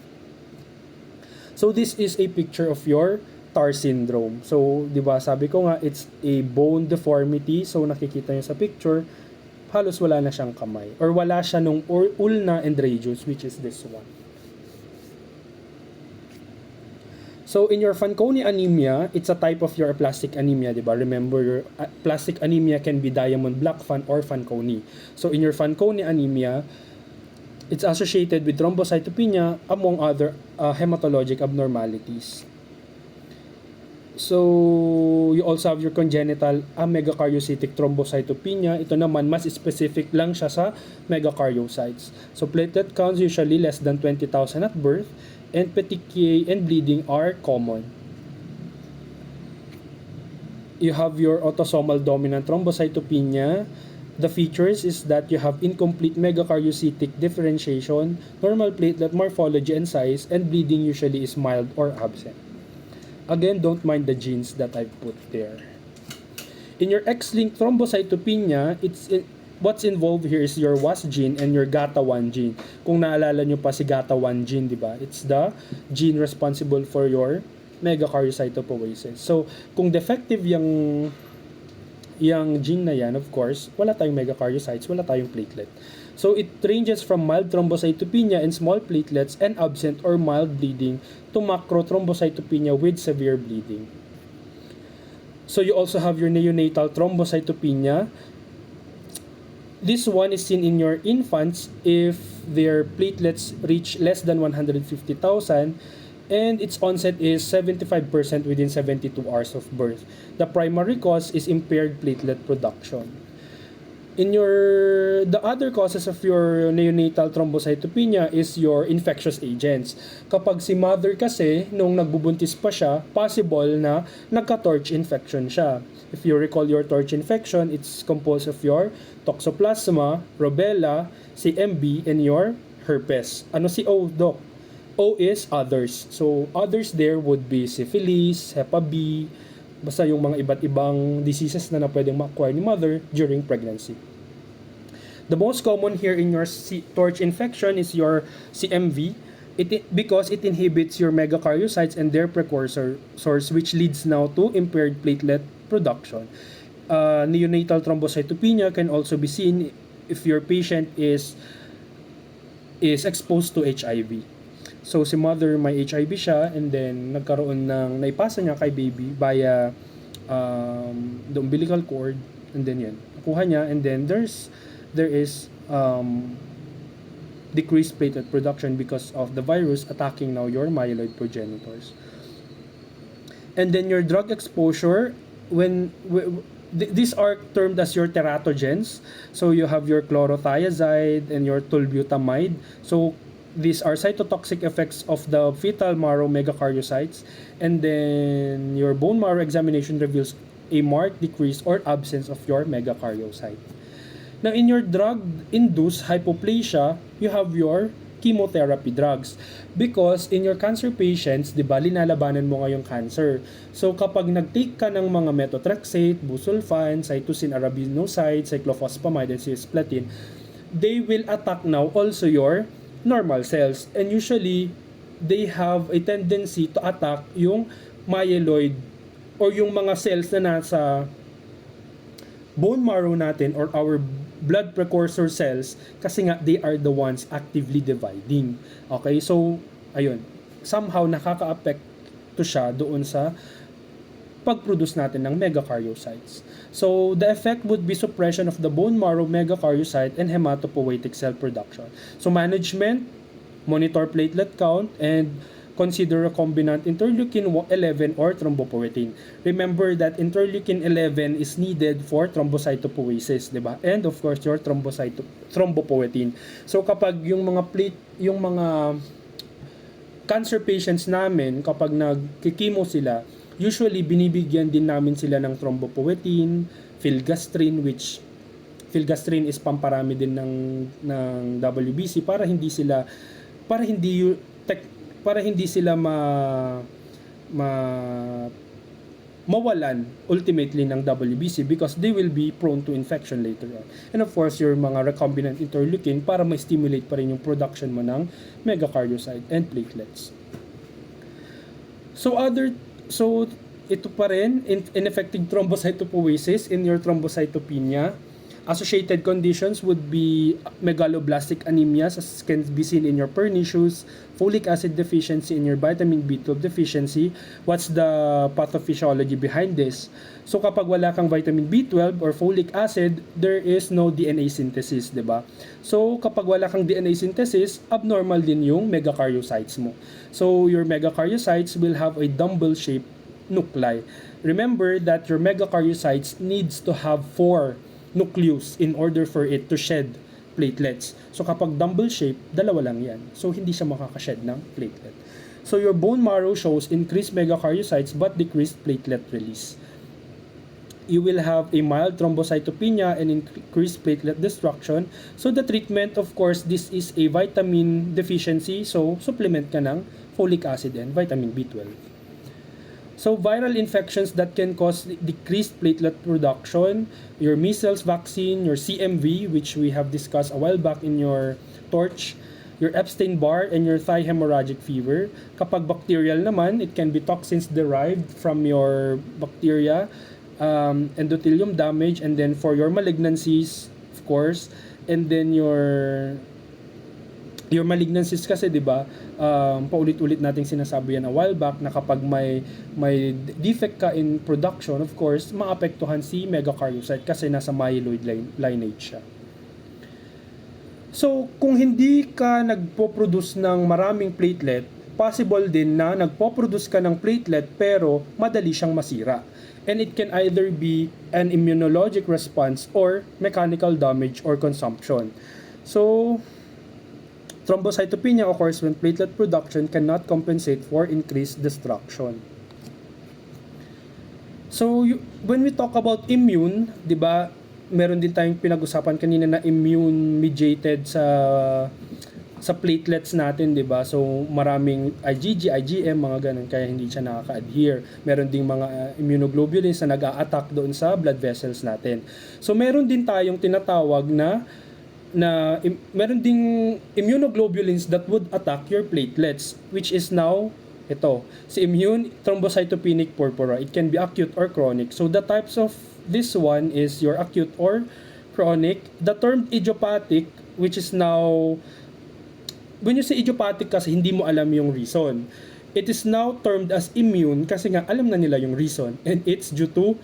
So this is a picture of your TAR syndrome. So, 'di ba, sabi ko nga it's a bone deformity. So nakikita niyo sa picture, halos wala na siyang kamay, or wala siya nung ulna and radius, which is this one. So in your Fanconi anemia, it's a type of your aplastic anemia, 'di ba? Remember, your plastic anemia can be Diamond-Blackfan or Fanconi. So in your Fanconi anemia, it's associated with thrombocytopenia among other hematologic abnormalities. So you also have your congenital megakaryocytic thrombocytopenia. Ito naman mas specific lang siya sa megakaryocytes. So platelet counts usually less than 20,000 at birth, and petechiae and bleeding are common. You have your autosomal dominant thrombocytopenia. The features is that you have incomplete megakaryocytic differentiation, normal platelet morphology and size, and bleeding usually is mild or absent. Again, don't mind the genes that I've put there. In your X-linked thrombocytopenia, what's involved here is your WAS gene and your GATA1 gene. Kung naalala nyo pa si GATA1 gene, di ba? It's the gene responsible for your megakaryocytopoiesis. So, kung defective yung gene na yan, of course, wala tayong megakaryocytes, wala tayong platelet. So, it ranges from mild thrombocytopenia and small platelets and absent or mild bleeding to macrothrombocytopenia with severe bleeding. So, you also have your neonatal thrombocytopenia. This one is seen in your infants if their platelets reach less than 150,000, and its onset is 75% within 72 hours of birth. The primary cause is impaired platelet production. The other causes of your neonatal thrombocytopenia is your infectious agents. Kapag si mother kasi, nung nagbubuntis pa siya, possible na nagka-torch infection siya. If you recall your torch infection, it's composed of your toxoplasma, rubella, CMV, and your herpes. Ano si O, Doc? O is others. So, others there would be syphilis, Hepa B, basta yung mga iba't ibang diseases na pwedeng ma-acquire ni mother during pregnancy. The most common here in your torch infection is your CMV, because it inhibits your megakaryocytes and their precursors, which leads now to impaired platelet production. Neonatal thrombocytopenia can also be seen if your patient is exposed to HIV. So si mother may HIV siya, and then nagkaroon ng naipasa niya kay baby via the umbilical cord, and then yun, nakuha niya, and then there is decreased platelet production because of the virus attacking now your myeloid progenitors. And then your drug exposure, these are termed as your teratogens. So you have your chlorothiazide and your tolbutamide. So these are cytotoxic effects of the fetal marrow megakaryocytes, and then your bone marrow examination reveals a marked decrease or absence of your megakaryocyte. Now, in your drug-induced hypoplasia, you have your chemotherapy drugs. Because in your cancer patients, di ba, linalabanan mo ngayong cancer. So, kapag nag-take ka ng mga methotrexate, busulfan, cytosine arabinoside, cyclophosphamide, and cisplatin, they will attack now also your normal cells, and usually they have a tendency to attack yung myeloid or yung mga cells na nasa bone marrow natin or our blood precursor cells, kasi nga they are the ones actively dividing. Okay, so ayun, somehow nakaka-affect to siya doon sa pag-produce natin ng megakaryocytes. So, the effect would be suppression of the bone marrow megakaryocyte and hematopoietic cell production. So, management, monitor platelet count, and consider recombinant interleukin 11 or thrombopoietin. Remember that interleukin 11 is needed for thrombocytopoiesis, di ba? And of course, your thrombopoietin. So, kapag yung mga cancer patients namin, kapag nagkikimo sila, usually binibigyan din namin sila ng thrombopoietin, filgrastim, which filgrastim is pamparami din ng WBC para hindi sila mawalan ultimately ng WBC, because they will be prone to infection later on. And of course, your mga recombinant interleukin para ma-stimulate pa rin yung production mo ng megakaryocyte and platelets. So ito pa rin, ineffective thrombocytopoiesis in your thrombocytopenia. Associated conditions would be megaloblastic anemia, as can be seen in your pernicious, folic acid deficiency, in your vitamin B12 deficiency. What's the pathophysiology behind this? So kapag wala kang vitamin B12 or folic acid, there is no DNA synthesis, 'di ba? So kapag wala kang DNA synthesis, abnormal din yung megakaryocytes mo. So your megakaryocytes will have a dumbbell-shaped nuclei. Remember that your megakaryocytes needs to have 4 nucleus in order for it to shed platelets. So kapag dumbbell shape, dalawa lang yan. So hindi siya makakashed ng platelet. So your bone marrow shows increased megakaryocytes but decreased platelet release. You will have a mild thrombocytopenia and increased platelet destruction. So the treatment, of course, this is a vitamin deficiency. So supplement ka ng folic acid and vitamin B12. So viral infections that can cause decreased platelet production, your measles vaccine, your CMV, which we have discussed a while back in your torch, your Epstein-Barr, and your thigh hemorrhagic fever. Kapag bacterial naman, it can be toxins derived from your bacteria, endothelium damage, and then for your malignancies, of course, and then your malignancies kasi, 'di ba? Paulit-ulit nating sinasabi yan a while back na kapag may defect ka in production, of course, maapektuhan si megakaryocyte kasi nasa myeloid lineage siya. So, kung hindi ka nagpo-produce ng maraming platelet, possible din na nagpo-produce ka ng platelet pero madali siyang masira. And it can either be an immunologic response or mechanical damage or consumption. So, thrombocytopenia occurs when platelet production cannot compensate for increased destruction. So, when we talk about immune, 'di ba, meron din tayong pinag-usapan kanina na immune mediated sa platelets natin, 'di ba? So, maraming IgG, IgM, mga ganun, kaya hindi siya nakaka-adhere. Meron ding mga immunoglobulins na nag-a-attack doon sa blood vessels natin. So, meron din tayong tinatawag na meron ding immunoglobulins that would attack your platelets, which is now ito, si immune thrombocytopenic purpura. It can be acute or chronic. So the types of this one is your acute or chronic. The term idiopathic, which is now when you say idiopathic kasi hindi mo alam yung reason. It is now termed as immune kasi nga alam na nila yung reason, and it's due to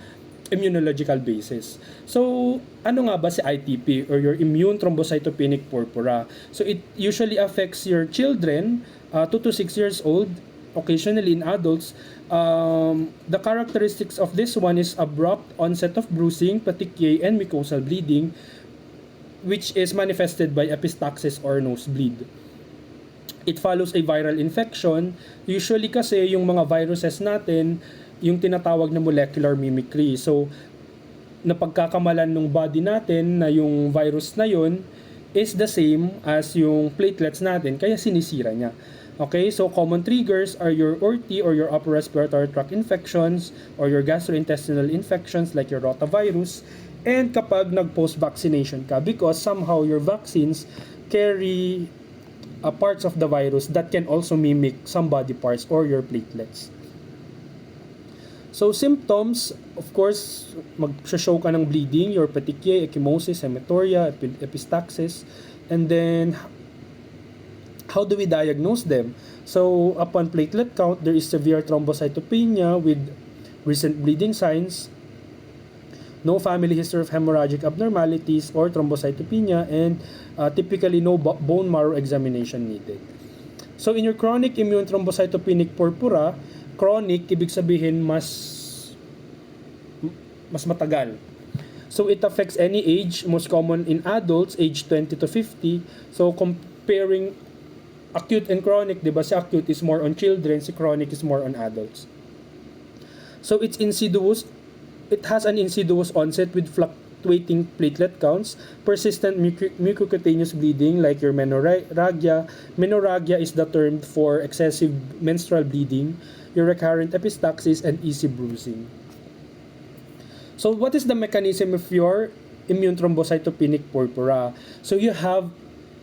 immunological basis. So, ano nga ba si ITP or your immune thrombocytopenic purpura? So, it usually affects your children, 2 to 6 years old, occasionally in adults. The characteristics of this one is abrupt onset of bruising, petechiae, and mucosal bleeding, which is manifested by epistaxis or nosebleed. It follows a viral infection. Usually kasi yung mga viruses natin, yung tinatawag na molecular mimicry. So, napagkakamalan ng body natin na yung virus na yun is the same as yung platelets natin, kaya sinisira niya. Okay, so common triggers are your ORT or your upper respiratory tract infections or your gastrointestinal infections like your rotavirus, and kapag nag-post-vaccination ka because somehow your vaccines carry parts of the virus that can also mimic some body parts or your platelets. So symptoms, of course, mag-show ka ng bleeding, your petechiae, ecchymosis, hematuria, epistaxis, and then how do we diagnose them? So upon platelet count, there is severe thrombocytopenia with recent bleeding signs, no family history of hemorrhagic abnormalities or thrombocytopenia, and typically no bone marrow examination needed. So in your chronic immune thrombocytopenic purpura, chronic, ibig sabihin mas matagal. So it affects any age, most common in adults, age 20 to 50. So comparing acute and chronic, di ba? Si acute is more on children, si chronic is more on adults. So it's insidious. It has an insidious onset with fluctuating platelet counts, persistent mucocutaneous bleeding like your menorrhagia. Menorrhagia is the term for excessive menstrual bleeding, your recurrent epistaxis, and easy bruising. So what is the mechanism of your immune thrombocytopenic purpura? So you have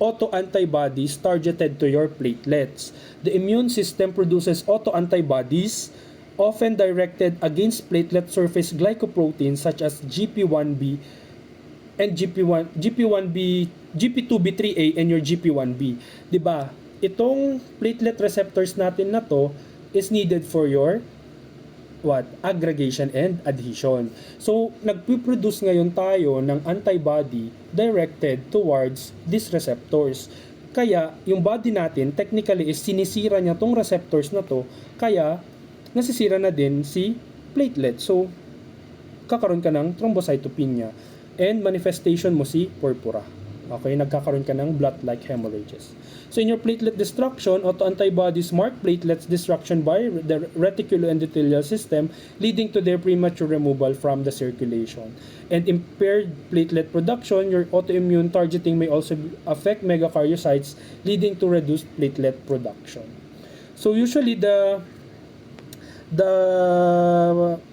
autoantibodies targeted to your platelets. The immune system produces autoantibodies often directed against platelet surface glycoproteins such as GP1B and GP2B3A and your GP1B. 'Di ba? Itong platelet receptors natin na to is needed for your aggregation and adhesion. So, nagpo-produce ngayon tayo ng antibody directed towards these receptors. Kaya, yung body natin, technically, is sinisira niya tong receptors na to, kaya, nasisira na din si platelet. So, kakaroon ka ng thrombocytopenia. And manifestation mo si purpura. Okay, nagkakaroon ka ng blood-like hemorrhages. So in your platelet destruction, autoantibodies mark platelets destruction by the reticuloendothelial system, leading to their premature removal from the circulation. And impaired platelet production, your autoimmune targeting may also affect megakaryocytes, leading to reduced platelet production. So usually the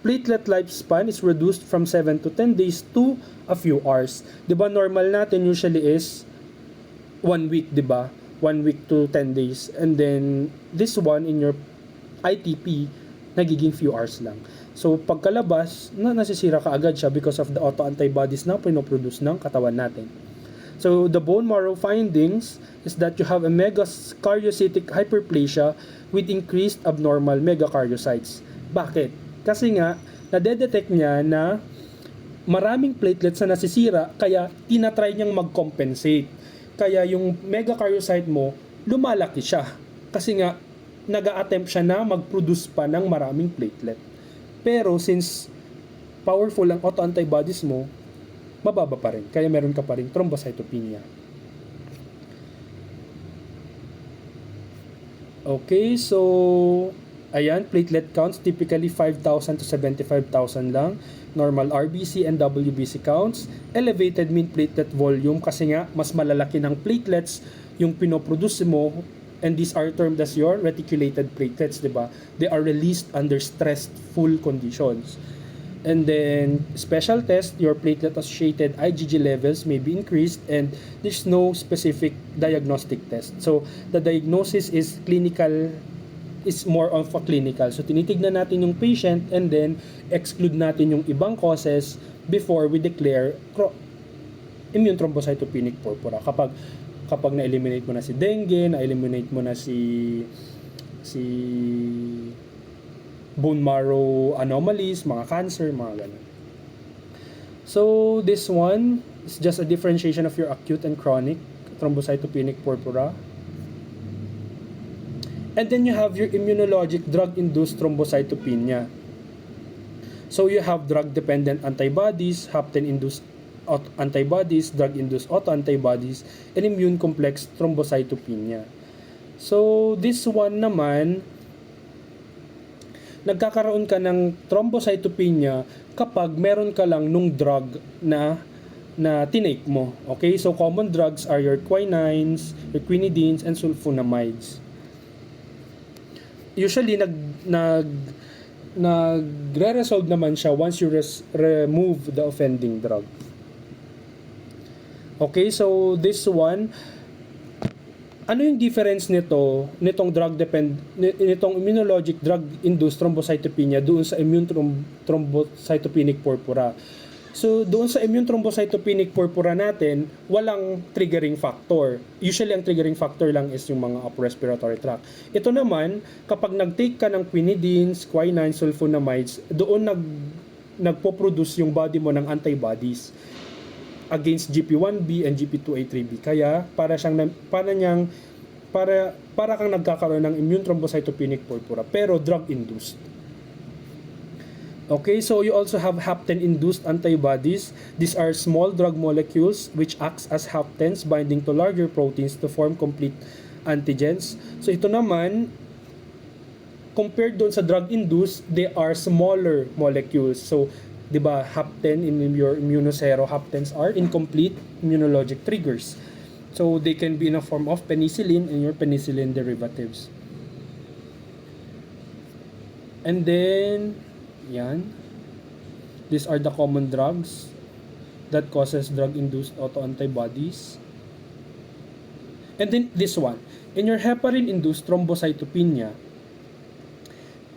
platelet lifespan is reduced from 7 to 10 days to a few hours. 'Di ba normal natin usually is 1 week, 'di ba? 1 week to 10 days. And then this one in your ITP nagiging few hours lang. So pagkalabas, nasisira ka agad siya because of the autoantibodies na pinoproduce ng katawan natin. So the bone marrow findings is that you have a megakaryocytic hyperplasia with increased abnormal megakaryocytes. Bakit? Kasi nga, nadedetect niya na maraming platelets na nasisira, kaya tinatry niyang mag-compensate. Kaya yung megakaryocyte mo, lumalaki siya. Kasi nga, nag-a-attempt siya na mag-produce pa ng maraming platelet. Pero since powerful ang autoantibodies mo, mababa pa rin. Kaya meron ka pa rin thrombocytopenia. Okay, so ayan, platelet counts typically 5,000 to 75,000 lang. Normal RBC and WBC counts. Elevated mean platelet volume kasi nga mas malalaki ng platelets yung pinoproduce mo, and these are termed as your reticulated platelets, 'di ba? They are released under stressful conditions. And then, special test, your platelet-associated IgG levels may be increased, and there's no specific diagnostic test. So, the diagnosis is more of a clinical. So, tinitignan natin yung patient and then exclude natin yung ibang causes before we declare immune thrombocytopenic purpura. kapag na-eliminate mo na si dengue, na-eliminate mo na si bone marrow anomalies, mga cancer, mga ganun. So this one is just a differentiation of your acute and chronic thrombocytopenic purpura. And then you have your immunologic drug-induced thrombocytopenia. So you have drug-dependent antibodies, hapten-induced antibodies, drug-induced autoantibodies, and immune complex thrombocytopenia. So this one naman, nagkakaroon ka ng thrombocytopenia kapag meron ka lang nung drug na tinake mo. Okay? So common drugs are your quinines, your quinidines, and sulfonamides. Usually nagre-resolve naman siya once you remove the offending drug. Okay, so this one, ano yung difference nitong immunologic drug-induced thrombocytopenia doon sa immune thrombocytopenic purpura? So, doon sa immune thrombocytopenic purpura natin, walang triggering factor. Usually, ang triggering factor lang is yung mga upper respiratory tract. Ito naman, kapag nag-take ka ng quinidines, quinines, sulfonamides, doon nagpo-produce yung body mo ng antibodies against GP1B and GP2A3B. Kaya, para kang nagkakaroon ng immune thrombocytopenic purpura, pero drug-induced. Okay, so you also have hapten-induced antibodies. These are small drug molecules which acts as haptens binding to larger proteins to form complete antigens. So ito naman, compared doon sa drug-induced, they are smaller molecules. So, di ba, hapten in your immunosero, haptens are incomplete immunologic triggers. So they can be in a form of penicillin and your penicillin derivatives. And then, yan. These are the common drugs that causes drug-induced autoantibodies. And then this one. In your heparin-induced thrombocytopenia,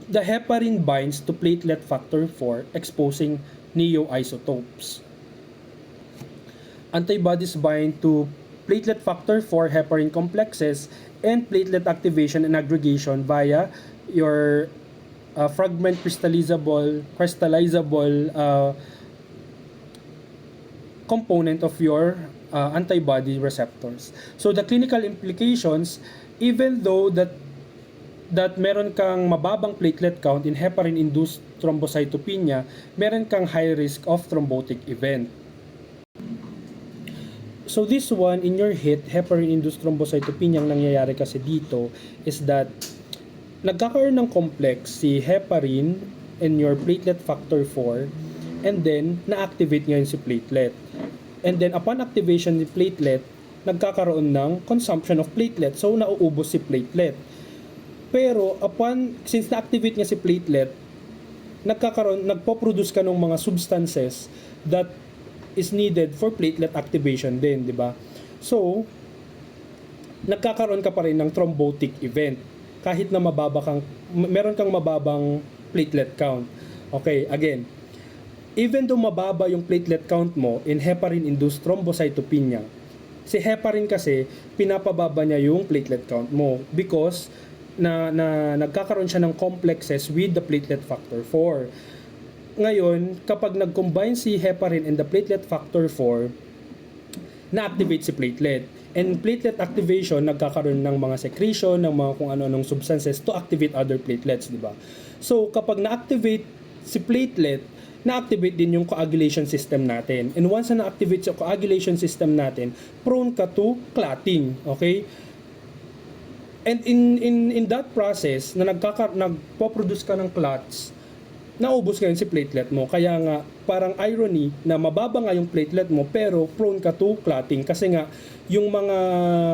the heparin binds to platelet factor 4, exposing neoisotopes. Antibodies bind to platelet factor 4 heparin complexes and platelet activation and aggregation via your fragment crystallizable component of your antibody receptors. So the clinical implications, even though that meron kang mababang platelet count in heparin-induced thrombocytopenia, meron kang high risk of thrombotic event. So this one, in your HIT, heparin-induced thrombocytopenia, ang nangyayari kasi dito is that nagkakaroon ng complex si heparin and your platelet factor 4, and then na-activate ngayon si platelet. And then upon activation ni platelet, nagkakaroon ng consumption of platelet, so nauubos si platelet. Pero since na-activate nga si platelet, nagpo-produce ka ng mga substances that is needed for platelet activation din, di ba? So, nagkakaroon ka pa rin ng thrombotic event kahit na meron kang mababang platelet count. Okay, again, even though mababa yung platelet count mo in heparin-induced thrombocytopenia, si heparin kasi pinapababa niya yung platelet count mo because nagkakaroon siya ng complexes with the platelet factor 4. Ngayon, kapag nag-combine si heparin and the platelet factor 4, na-activate si platelet. And platelet activation, nagkakaroon ng mga secretion, ng mga kung ano-anong substances to activate other platelets, di ba? So, kapag na-activate si platelet, na-activate din yung coagulation system natin. And once na na-activate yung coagulation system natin, prone ka to clotting, okay? And in that process, na nagpo-produce ka ng clots, naubos ngayon si platelet mo. Kaya nga, parang irony na mababa nga yung platelet mo pero prone ka to clotting. Kasi nga, yung mga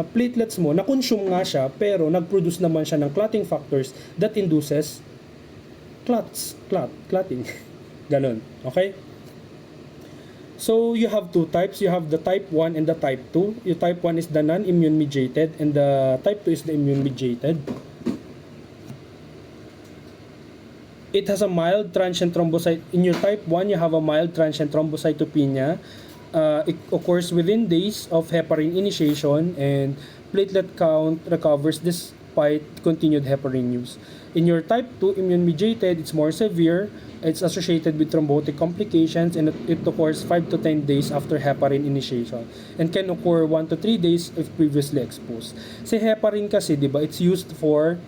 platelets mo, na-consume nga siya pero nag-produce naman siya ng clotting factors that induces clotting. Ganon. Okay? So, you have two types. You have the type 1 and the type 2. Yung type 1 is the non-immune mediated and the type 2 is the immune mediated. It has a mild transient thrombocyte. In your type 1, you have a mild transient thrombocytopenia It occurs within days of heparin initiation, and platelet count recovers despite continued heparin use. In your type 2 immune-mediated, it's more severe. It's associated with thrombotic complications, and it occurs 5 to 10 days after heparin initiation and can occur 1 to 3 days if previously exposed. Si heparin kasi, di ba, it is used for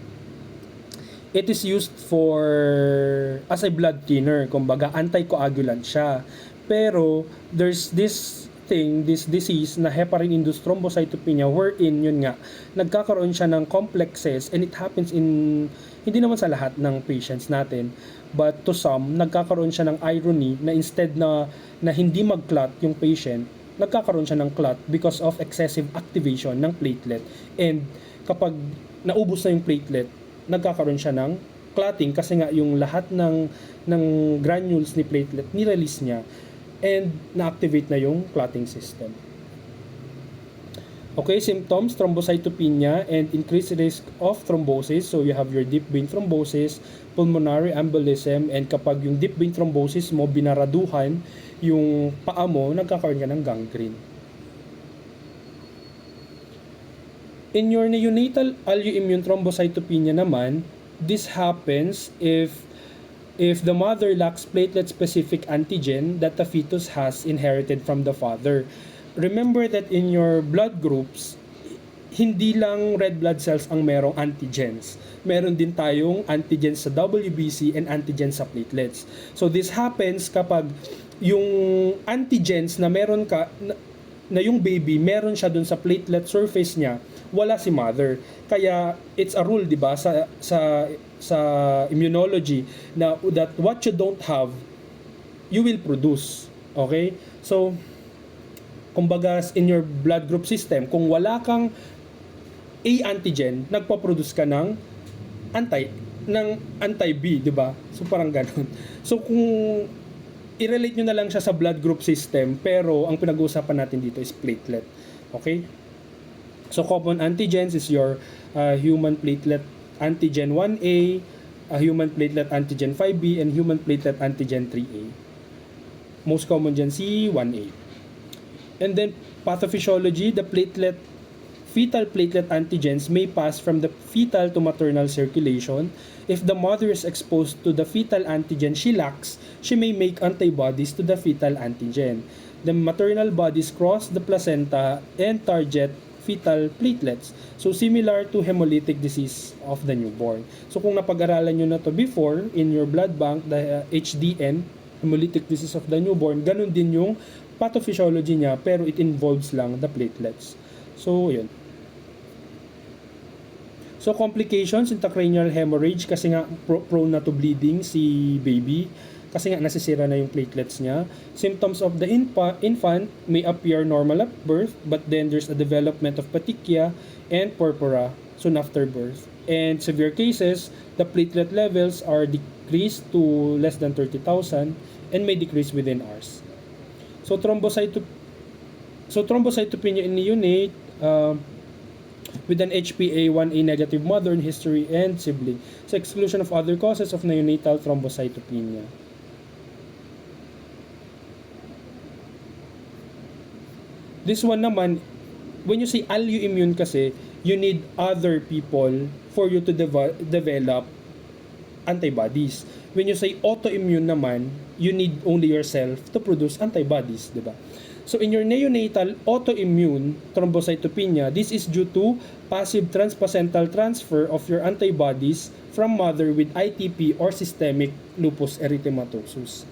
as a blood thinner, kumbaga anticoagulant siya. Pero there's this disease na heparin-induced thrombocytopenia, wherein yun nga, nagkakaroon siya ng complexes, and it happens in, hindi naman sa lahat ng patients natin, but to some, nagkakaroon siya ng irony na instead na hindi mag-clot yung patient, nagkakaroon siya ng clot because of excessive activation ng platelet. And kapag naubos na yung platelet, nagkakaroon siya ng clotting kasi nga yung lahat ng granules ni platelet ni-release niya, and na-activate na yung clotting system. Okay, symptoms, thrombocytopenia and increased risk of thrombosis. So you have your deep vein thrombosis, pulmonary embolism, and kapag yung deep vein thrombosis mo, binaraduhan yung paa mo, nagkakaroon ka ng gangrene. In your neonatal alloimmune thrombocytopenia naman, this happens if the mother lacks platelet-specific antigen that the fetus has inherited from the father. Remember that in your blood groups, hindi lang red blood cells ang merong antigens. Meron din tayong antigens sa WBC and antigens sa platelets. So this happens kapag yung antigens na meron ka, na yung baby, meron siya dun sa platelet surface niya, wala si mother. Kaya it's a rule, di ba, sa immunology na that what you don't have, you will produce. Okay? So, kumbaga in your blood group system, kung wala kang A antigen, nagpo-produce ka ng anti-B, di ba? So parang ganoon. So kung i-relate nyo na lang siya sa blood group system, pero ang pinag-uusapan natin dito is platelet. Okay? So common antigens is your human platelet antigen 1A, human platelet antigen 5B, and human platelet antigen 3A. Most common dyan si 1A. And then pathophysiology, the fetal platelet antigens may pass from the fetal to maternal circulation. If the mother is exposed to the fetal antigen she lacks, she may make antibodies to the fetal antigen. The maternal bodies cross the placenta and target fetal platelets. So similar to hemolytic disease of the newborn. So kung napag-aralan nyo na to before in your blood bank, the HDN, hemolytic disease of the newborn, ganun din yung pathophysiology niya, pero it involves lang the platelets. So yun. So complications, intracranial hemorrhage, kasi nga prone na to bleeding si baby, kasi nga nasisira na yung platelets niya. Symptoms of the infant may appear normal at birth, but then there's a development of petechia and purpura soon after birth. And severe cases, the platelet levels are decreased to less than 30,000 and may decrease within hours. So thrombocytopenia in neonate, with an HPA-1A negative mother in history and sibling. So exclusion of other causes of neonatal thrombocytopenia. This one naman, when you say alloimmune kasi, you need other people for you to develop antibodies. When you say autoimmune naman, you need only yourself to produce antibodies, di ba? So in your neonatal autoimmune thrombocytopenia, this is due to passive transplacental transfer of your antibodies from mother with ITP or systemic lupus erythematosus.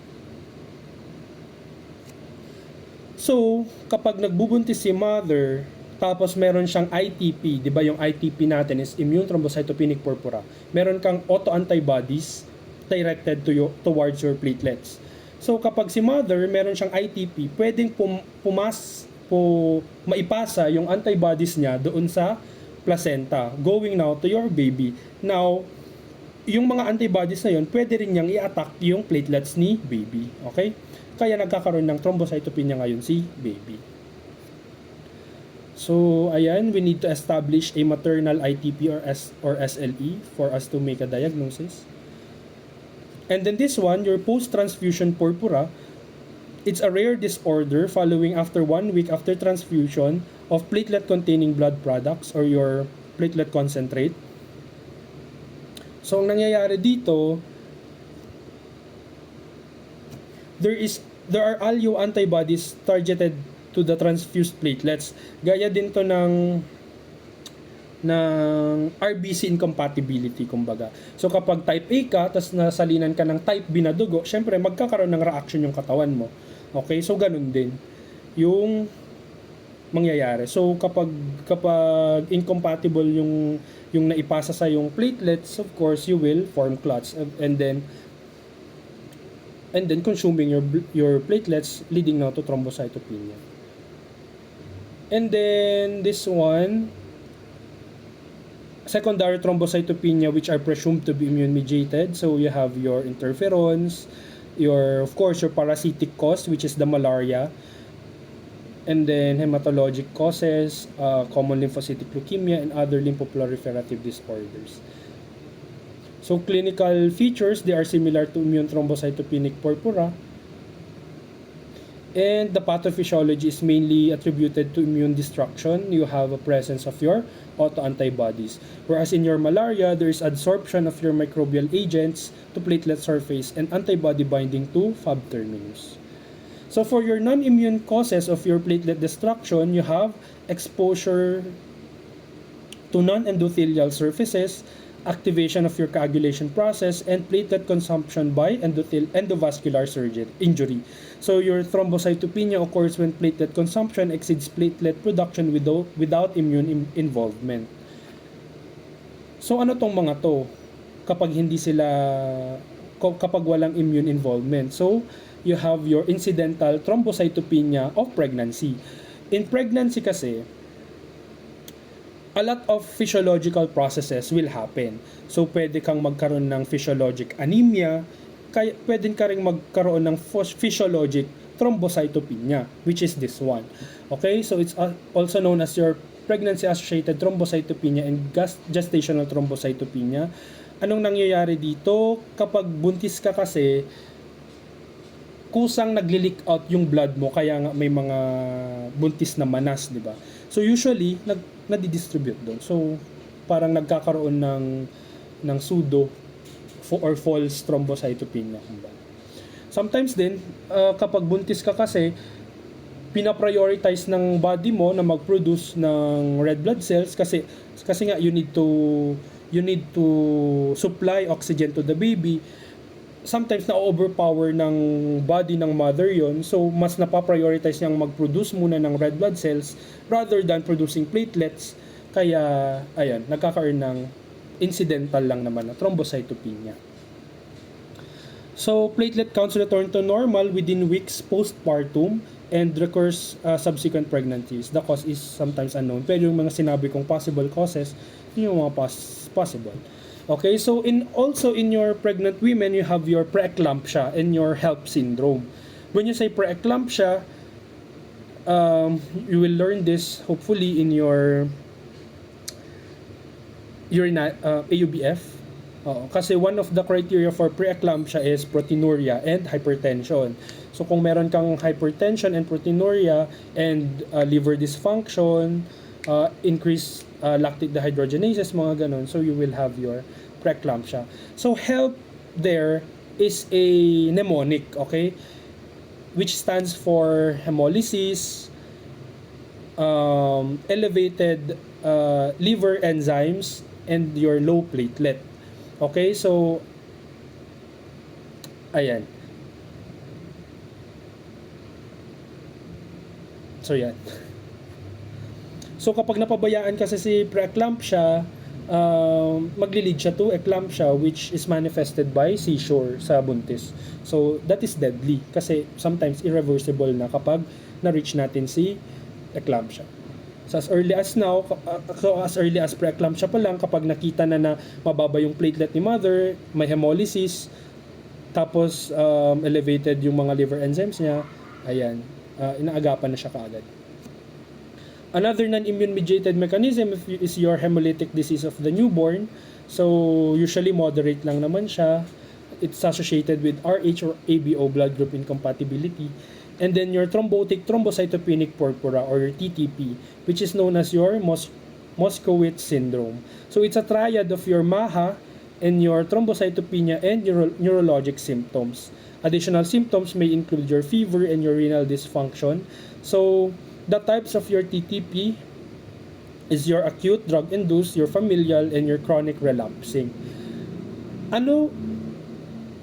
So, kapag nagbubuntis si mother, tapos meron siyang ITP, di ba yung ITP natin is immune thrombocytopenic purpura. Meron kang autoantibodies directed towards your platelets. So kapag si mother meron siyang ITP, pwedeng maipasa yung antibodies niya doon sa placenta, going now to your baby. Now, yung mga antibodies na yun, pwede rin niyang i-attack yung platelets ni baby. Okay? Kaya nagkakaroon ng thrombocytopenia ngayon si baby. So, ayan, we need to establish a maternal ITP or SLE for us to make a diagnosis. And then this one, your post-transfusion purpura, It's a rare disorder following after 1 week after transfusion of platelet-containing blood products or your platelet concentrate. So, ang nangyayari dito, there are allo antibodies targeted to the transfused platelets. Gaya din to ng RBC incompatibility, kumbaga. So kapag type A ka, tas nasalinan ka ng type B na dugo, syempre magkakaroon ng reaction yung katawan mo. Okay, so ganun din yung mangyayari. So kapag incompatible yung naipasa sa yung platelets, of course you will form clots and then consuming your platelets, leading now to thrombocytopenia. And then this one, secondary thrombocytopenia, which are presumed to be immune mediated. So you have your interferons, of course your parasitic cause, which is the malaria, and then hematologic causes, common lymphocytic leukemia, and other lymphoproliferative disorders. So clinical features, they are similar to immune thrombocytopenic purpura, and the pathophysiology is mainly attributed to immune destruction. You have a presence of your autoantibodies. Whereas in your malaria, there is adsorption of your microbial agents to platelet surface and antibody binding to Fab terminus. So for your non-immune causes of your platelet destruction, you have exposure to non-endothelial surfaces, activation of your coagulation process, and platelet consumption by endovascular injury. So your thrombocytopenia occurs when platelet consumption exceeds platelet production without immune involvement. So ano tong mga to kapag walang immune involvement? So you have your incidental thrombocytopenia of pregnancy. In pregnancy kasi, a lot of physiological processes will happen. So, pwede kang magkaroon ng physiologic anemia, pwede ka rin magkaroon ng physiologic thrombocytopenia, which is this one. Okay, so it's also known as your pregnancy-associated thrombocytopenia and gestational thrombocytopenia. Anong nangyayari dito? Kapag buntis ka kasi, kusang nagli-leak out yung blood mo, kaya nga may mga buntis na manas, di ba? So usually nadidistribute doon. So parang nagkakaroon ng pseudo or false thrombocytopenia. Sometimes din kapag buntis ka kasi, pina-prioritize ng body mo na mag-produce ng red blood cells kasi nga you need to supply oxygen to the baby. Sometimes na-overpower ng body ng mother yon, so mas napaprioritize niyang mag-produce muna ng red blood cells rather than producing platelets, kaya ayan, nagkakaroon ng incidental lang naman na thrombocytopenia. So platelet counts return to normal within weeks postpartum and recurs subsequent pregnancies. The cause is sometimes unknown, pero yung mga sinabi kong possible causes, yun yung mga possible. Okay, so also in your pregnant women, you have your preeclampsia and your HELP syndrome. When you say preeclampsia, you will learn this hopefully in your AUBF. Kasi one of the criteria for preeclampsia is proteinuria and hypertension. So kung meron kang hypertension and proteinuria and liver dysfunction, increased lactic dehydrogenases, mga ganon, so you will have your preeclampsia. So HELP there is a mnemonic, okay, which stands for hemolysis, elevated liver enzymes, and your low platelet. Okay, so ayan. So yan. So kapag napabayaan kasi si preeclampsia, magli-lead siya to eclampsia, which is manifested by seizure sa buntis. So that is deadly kasi sometimes irreversible na kapag na-reach natin si eclampsia. So as early as now, as early as preeclampsia pa lang, kapag nakita na mababa yung platelet ni mother, may hemolysis, tapos elevated yung mga liver enzymes niya, ayan, inaagapan na siya kaagad. Another non-immune mediated mechanism is your hemolytic disease of the newborn. So usually moderate lang naman siya. it's associated with Rh or ABO, blood group incompatibility. And then your thrombotic thrombocytopenic purpura or your TTP, which is known as your Moskowitz syndrome. So it's a triad of your MAHA and your thrombocytopenia and neurologic symptoms. Additional symptoms may include your fever and your renal dysfunction. So the types of your TTP is your acute drug-induced, your familial, and your chronic relapsing. Ano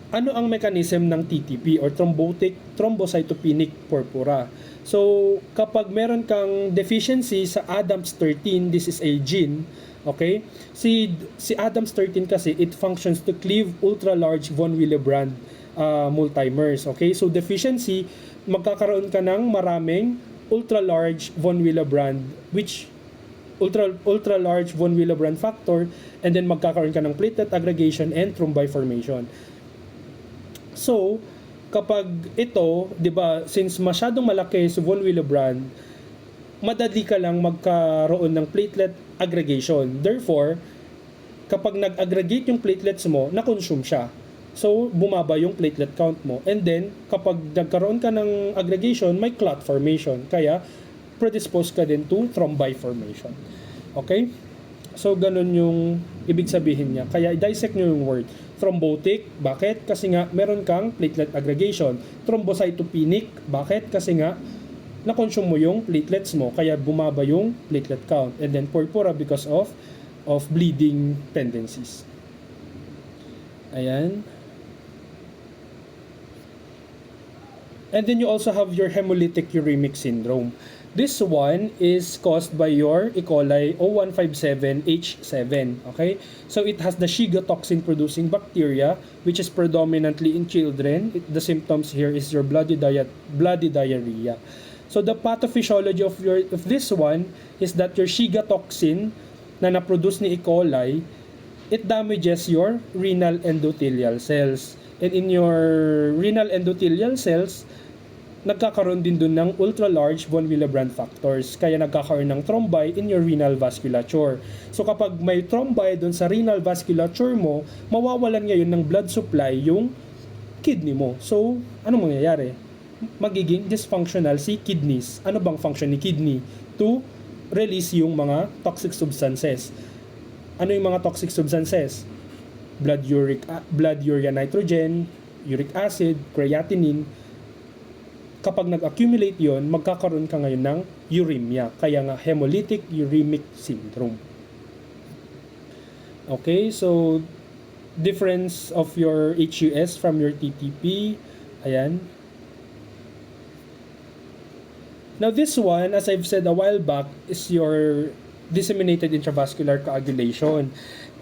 ang mechanism ng TTP or thrombotic thrombocytopenic purpura? So, kapag meron kang deficiency sa ADAMTS13, this is a gene, okay? Si ADAMTS13 kasi, it functions to cleave ultra-large von Willebrand multimers, okay? So, deficiency, magkakaroon ka ng maraming ultra-large von Willebrand, which ultra-large von Willebrand factor, and then magkakaroon ka ng platelet aggregation and thrombi formation. So, kapag ito, 'di ba, since masyadong malaki si von Willebrand, madali ka lang magkaroon ng platelet aggregation. Therefore, kapag nag-aggregate yung platelets mo, na-consume siya. So, bumaba yung platelet count mo. And then, kapag nagkaroon ka ng aggregation, may clot formation. Kaya, predisposed ka din to thrombi formation. Okay? So, ganun yung ibig sabihin niya. Kaya, dissect nyo yung word. Thrombotic, bakit? Kasi nga, meron kang platelet aggregation. Thrombocytopenic, bakit? Kasi nga, na-consume mo yung platelets mo, kaya bumaba yung platelet count. And then, purpura because of bleeding tendencies. Ayan. And then, you also have your hemolytic uremic syndrome. This one is caused by your E. coli O157H7, okay? So it has the Shiga toxin producing bacteria, which is predominantly in children. The symptoms here is your bloody diarrhea. So the pathophysiology of this one is that your Shiga toxin na na-produce ni E. coli, it damages your renal endothelial cells. And in your renal endothelial cells, nagkakaroon din dun ng ultra-large von Willebrand factors. Kaya nagkakaroon ng thrombi in your renal vasculature. So kapag may thrombi dun sa renal vasculature mo, mawawalan ngayon ng blood supply yung kidney mo. So, ano mangyayari? Magiging dysfunctional si kidneys. Ano bang function ni kidney? To release yung mga toxic substances. Ano yung mga toxic substances? Blood urea nitrogen, uric acid, creatinine. Kapag nag-accumulate yon, magkakaroon ka ngayon ng uremia. Kaya nga, hemolytic uremic syndrome. Okay, so, difference of your HUS from your TTP. Ayan. Now, this one, as I've said a while back, is your disseminated intravascular coagulation.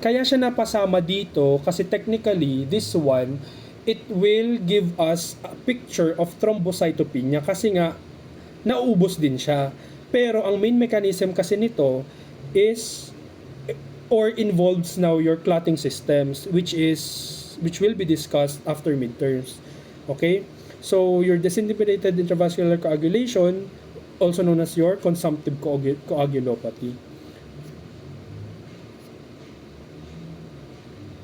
Kaya siya napasama dito kasi technically, this one, it will give us a picture of thrombocytopenia kasi nga nauubos din siya. Pero ang main mechanism kasi nito is or involves now your clotting systems which will be discussed after midterms. Okay? So your disseminated intravascular coagulation, also known as your consumptive coagulopathy.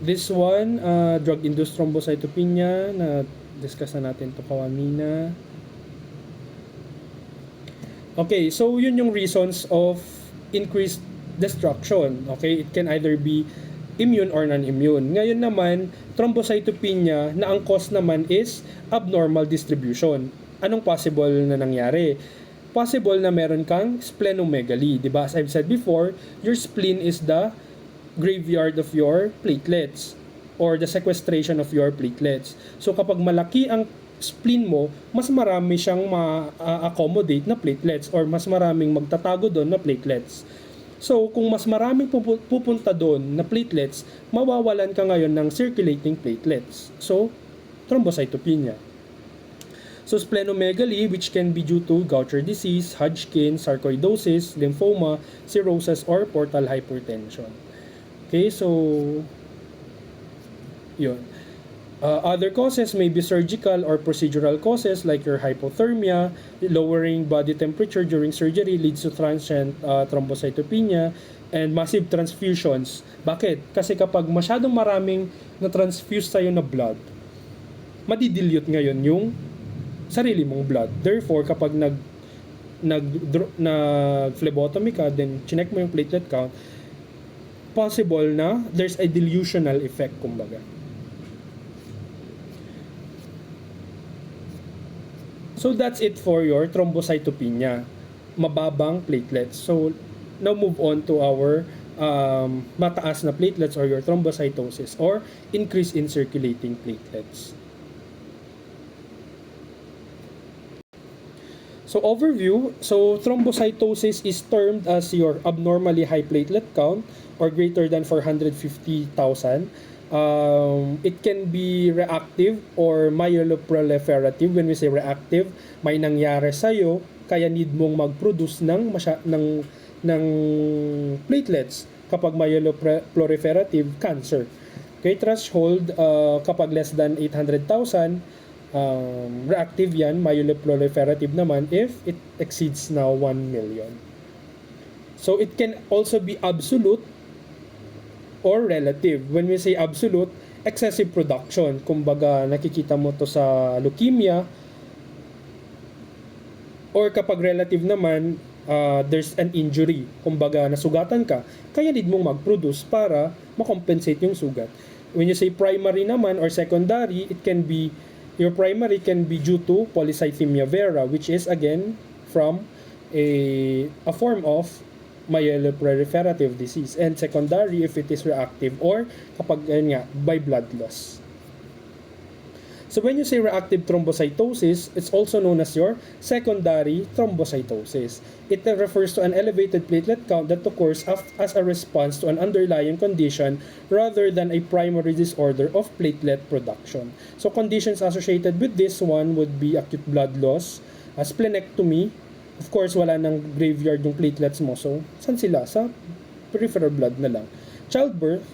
This one, drug-induced thrombocytopenia, na-discuss na natin ito kanina. Okay, so yun yung reasons of increased destruction. Okay, it can either be immune or non-immune. Ngayon naman, thrombocytopenia na ang cause naman is abnormal distribution. Anong possible na nangyari? Possible na meron kang splenomegaly. Diba? As I've said before, your spleen is the graveyard of your platelets or the sequestration of your platelets. So kapag malaki ang spleen mo, mas marami siyang ma-accommodate na platelets or mas maraming magtatago doon na platelets. So kung mas maraming pupunta doon na platelets, mawawalan ka ngayon ng circulating platelets. So thrombocytopenia. So splenomegaly, which can be due to Gaucher disease, Hodgkin, sarcoidosis, lymphoma, cirrhosis, or portal hypertension. Okay, so yun. Other causes may be surgical or procedural causes like your hypothermia, lowering body temperature during surgery leads to transient thrombocytopenia, and massive transfusions. Bakit? Kasi kapag masyadong maraming na-transfuse sa'yo na blood, madidilute ngayon yung sarili mong blood. Therefore, kapag phlebotomy ka, then chinek mo yung platelet count, possible na there's a dilutional effect, kumbaga. So that's it for your thrombocytopenia, mababang platelets. So now move on to our mataas na platelets or your thrombocytosis or increase in circulating platelets. So overview, so thrombocytosis is termed as your abnormally high platelet count or greater than 450,000. It can be reactive or myeloproliferative. When we say reactive, may nangyari sa'yo, kaya need mong mag-produce ng platelets. Kapag myeloproliferative, cancer. Okay, threshold, kapag less than 800,000, reactive yan, myeloproliferative naman if it exceeds now 1 million. So it can also be absolute or relative. When we say absolute, excessive production. Kumbaga, nakikita mo to sa leukemia. Or kapag relative naman, there's an injury. Kumbaga, nasugatan ka, kaya need mong mag-produce para makompensate yung sugat. When you say primary naman or secondary, it can be your primary can be due to polycythemia vera, which is again from a form of myeloproliferative disease, and secondary if it is reactive or kapag by blood loss. So when you say reactive thrombocytosis, it's also known as your secondary thrombocytosis. It refers to an elevated platelet count that occurs as a response to an underlying condition rather than a primary disorder of platelet production. So conditions associated with this one would be acute blood loss, splenectomy. Of course, wala nang graveyard yung platelets mo. So, saan sila? Sa peripheral blood na lang. Childbirth,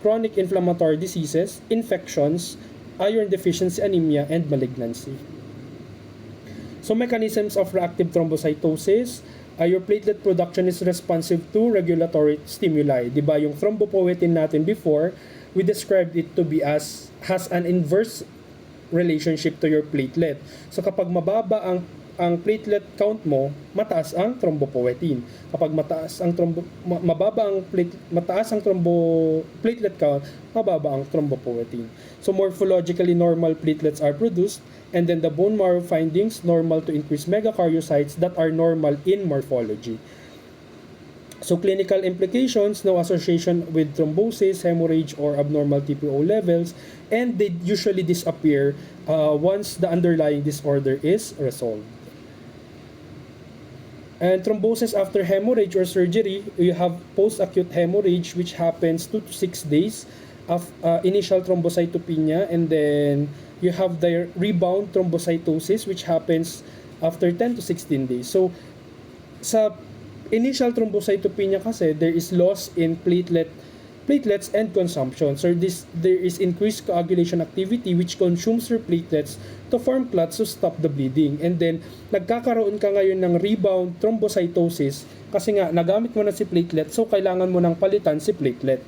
chronic inflammatory diseases, infections, iron deficiency anemia, and malignancy. So mechanisms of reactive thrombocytosis, your platelet production is responsive to regulatory stimuli. Diba yung thrombopoietin natin before, we described it to be has an inverse relationship to your platelet. So kapag mababa ang platelet count mo, mataas ang thrombopoietin. Kapag mataas ang platelet count, mababa ang thrombopoietin. So morphologically normal platelets are produced, and then the bone marrow findings normal to increase megakaryocytes that are normal in morphology. So clinical implications, no association with thrombosis, hemorrhage, or abnormal TPO levels, and they usually disappear once the underlying disorder is resolved. And thrombosis after hemorrhage or surgery, you have post-acute hemorrhage, which happens 2 to 6 days of initial thrombocytopenia, and then you have the rebound thrombocytosis, which happens after 10 to 16 days. So sa initial thrombocytopenia kasi, there is loss in platelets and consumption. So there is increased coagulation activity which consumes your platelets to form clots to stop the bleeding. And then nagkakaroon ka ngayon ng rebound thrombocytosis kasi nga nagamit mo na si platelet, so kailangan mo nang palitan si platelet.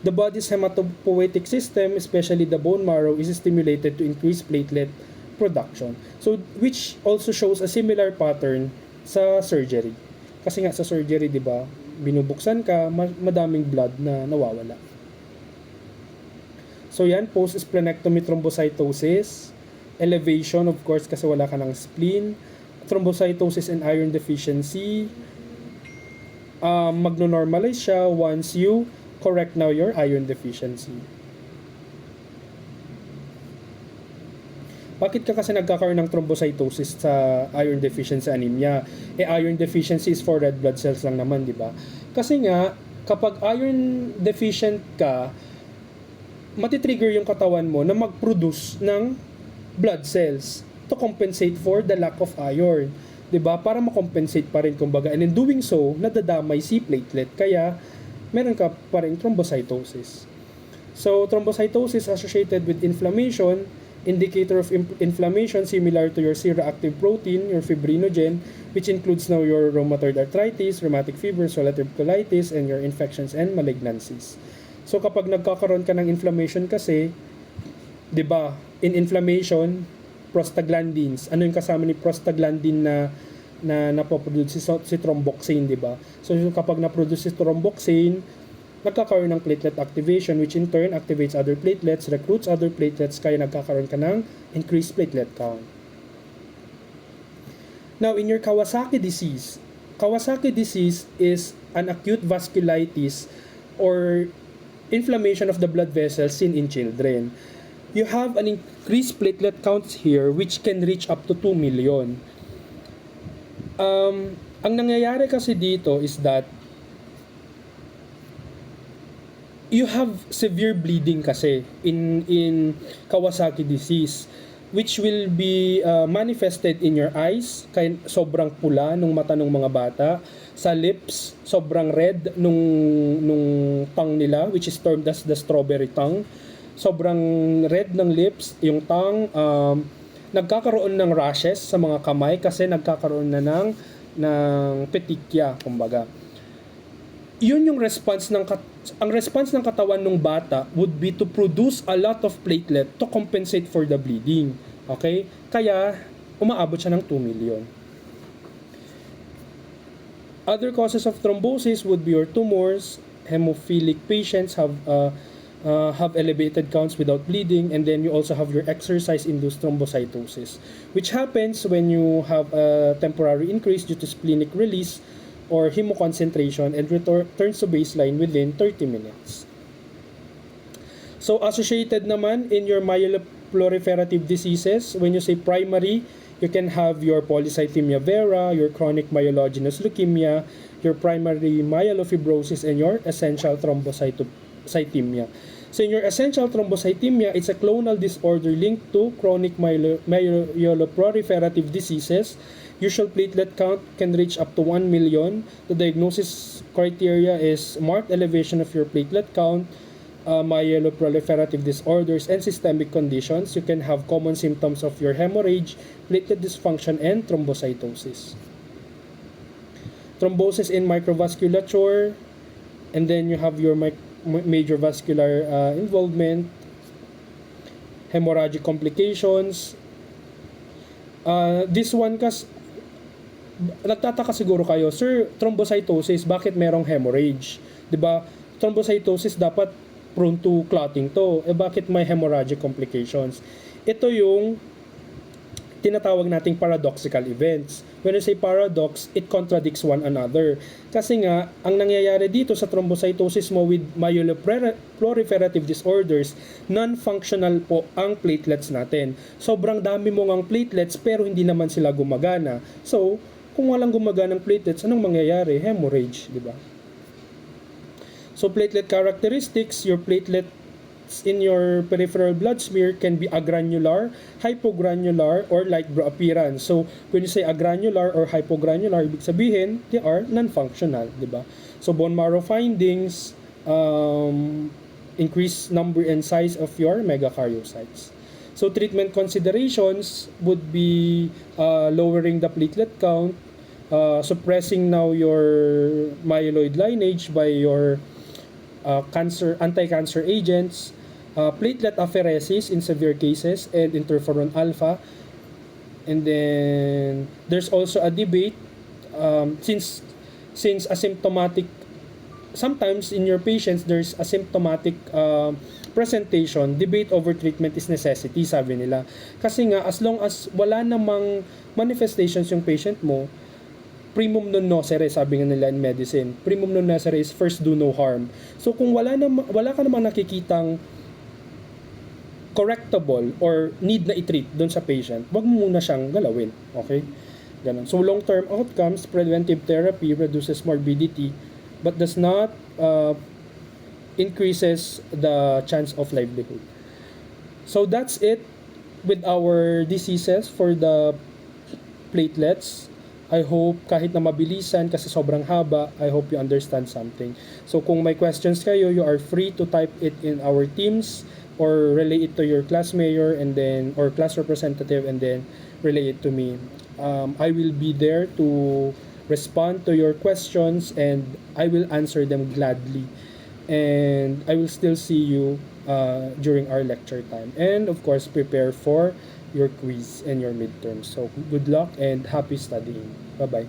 The body's hematopoietic system, especially the bone marrow, is stimulated to increase platelet production. So which also shows a similar pattern sa surgery. Kasi nga sa surgery, 'di ba, binubuksan ka, madaming blood na nawawala. So yan, post-splenectomy thrombocytosis, elevation of course kasi wala ka ng spleen, thrombocytosis and iron deficiency, magno-normalize siya once you correct now your iron deficiency. Bakit ka kasi nagkakaroon ng thrombocytosis sa iron deficiency anemia? Iron deficiency is for red blood cells lang naman, di ba? Kasi nga, kapag iron deficient ka, matitrigger yung katawan mo na mag-produce ng blood cells to compensate for the lack of iron. Di ba? Para makompensate pa rin, kumbaga. And in doing so, nadadamay si platelet. Kaya, meron ka pa rin thrombocytosis. So, thrombocytosis associated with inflammation, indicator of inflammation similar to your C-reactive protein, your fibrinogen, which includes now your rheumatoid arthritis, rheumatic fever, ulcerative colitis, and your infections and malignancies. So kapag nagkakaroon ka ng inflammation kasi, 'Di ba? In inflammation, prostaglandins. Ano yung kasama ni prostaglandin na napoproduce si thromboxane, 'di ba? So kapag na-produce si thromboxane, nagkakaroon ng platelet activation, which in turn activates other platelets, recruits other platelets, kaya nagkakaroon ka ng increased platelet count. Now, in your Kawasaki disease is an acute vasculitis or inflammation of the blood vessels seen in children. You have an increased platelet counts here which can reach up to 2 million. Ang nangyayari kasi dito is that you have severe bleeding kasi in Kawasaki disease, which will be manifested in your eyes, kaya sobrang pula nung mata ng mga bata, sa lips, sobrang red nung tongue nila, which is termed as the strawberry tongue. Sobrang red ng lips, yung tongue, nagkakaroon ng rashes sa mga kamay kasi nagkakaroon na ng petechiae, kumbaga. Yun yung response ang response ng katawan ng bata would be to produce a lot of platelet to compensate for the bleeding. Okay? Kaya umaabot siya ng 2 million. Other causes of thrombosis would be your tumors. Hemophilic patients have elevated counts without bleeding, and then you also have your exercise-induced thrombocytosis, which happens when you have a temporary increase due to splenic release or hemoconcentration and returns to baseline within 30 minutes. So associated naman in your myeloproliferative diseases, when you say primary, you can have your polycythemia vera, your chronic myelogenous leukemia, your primary myelofibrosis, and your essential thrombocythemia. So in your essential thrombocythemia, it's a clonal disorder linked to chronic myeloproliferative diseases. Usual platelet count can reach up to 1 million. The diagnosis criteria is marked elevation of your platelet count, myeloproliferative disorders, and systemic conditions. You can have common symptoms of your hemorrhage, platelet dysfunction, and thrombocytosis. Thrombosis in microvasculature, and then you have your major vascular involvement, hemorrhagic complications. This one nagtataka siguro kayo, sir, thrombocytosis, bakit merong hemorrhage? 'Di ba? Thrombocytosis dapat prone to clotting to. Bakit may hemorrhagic complications? Ito yung tinatawag nating paradoxical events. When I say paradox, it contradicts one another. Kasi nga, ang nangyayari dito sa thrombocytosis mo with myeloproliferative disorders, non-functional po ang platelets natin. Sobrang dami mo ngang platelets pero hindi naman sila gumagana. So, kung walang gumaganang platelets, anong mangyayari? Hemorrhage, di ba? So, platelet characteristics, your platelets in your peripheral blood smear can be agranular, hypogranular, or light blue appearance. So, when you say agranular or hypogranular, ibig sabihin, they are non-functional, di ba? So, bone marrow findings, increased number and size of your megakaryocytes. So, treatment considerations would be lowering the platelet count, suppressing now your myeloid lineage by your anti-cancer agents, platelet apheresis in severe cases, and interferon alpha. And then there's also a debate since asymptomatic, sometimes in your patients there's asymptomatic presentation, debate over treatment is necessity, sabi nila. Kasi nga, as long as wala namang manifestations yung patient mo, primum non nocere, sabi nga nila in medicine. Primum non nocere is first do no harm. So kung wala ka namang nakikitang correctable or need na i-treat doon sa patient, wag mo muna siyang galawin. Okay? Ganun. So long-term outcomes, preventive therapy reduces morbidity but does not increases the chance of livelihood. So that's it with our diseases for the platelets. I hope kahit na mabilisan kasi sobrang haba, I hope you understand something. So kung may questions kayo, you are free to type it in our Teams or relay it to your class mayor and then or class representative and then relay it to me. I will be there to respond to your questions and I will answer them gladly. And I will still see you during our lecture time. And of course, prepare for your quiz and your midterms. So good luck and happy studying. Bye bye.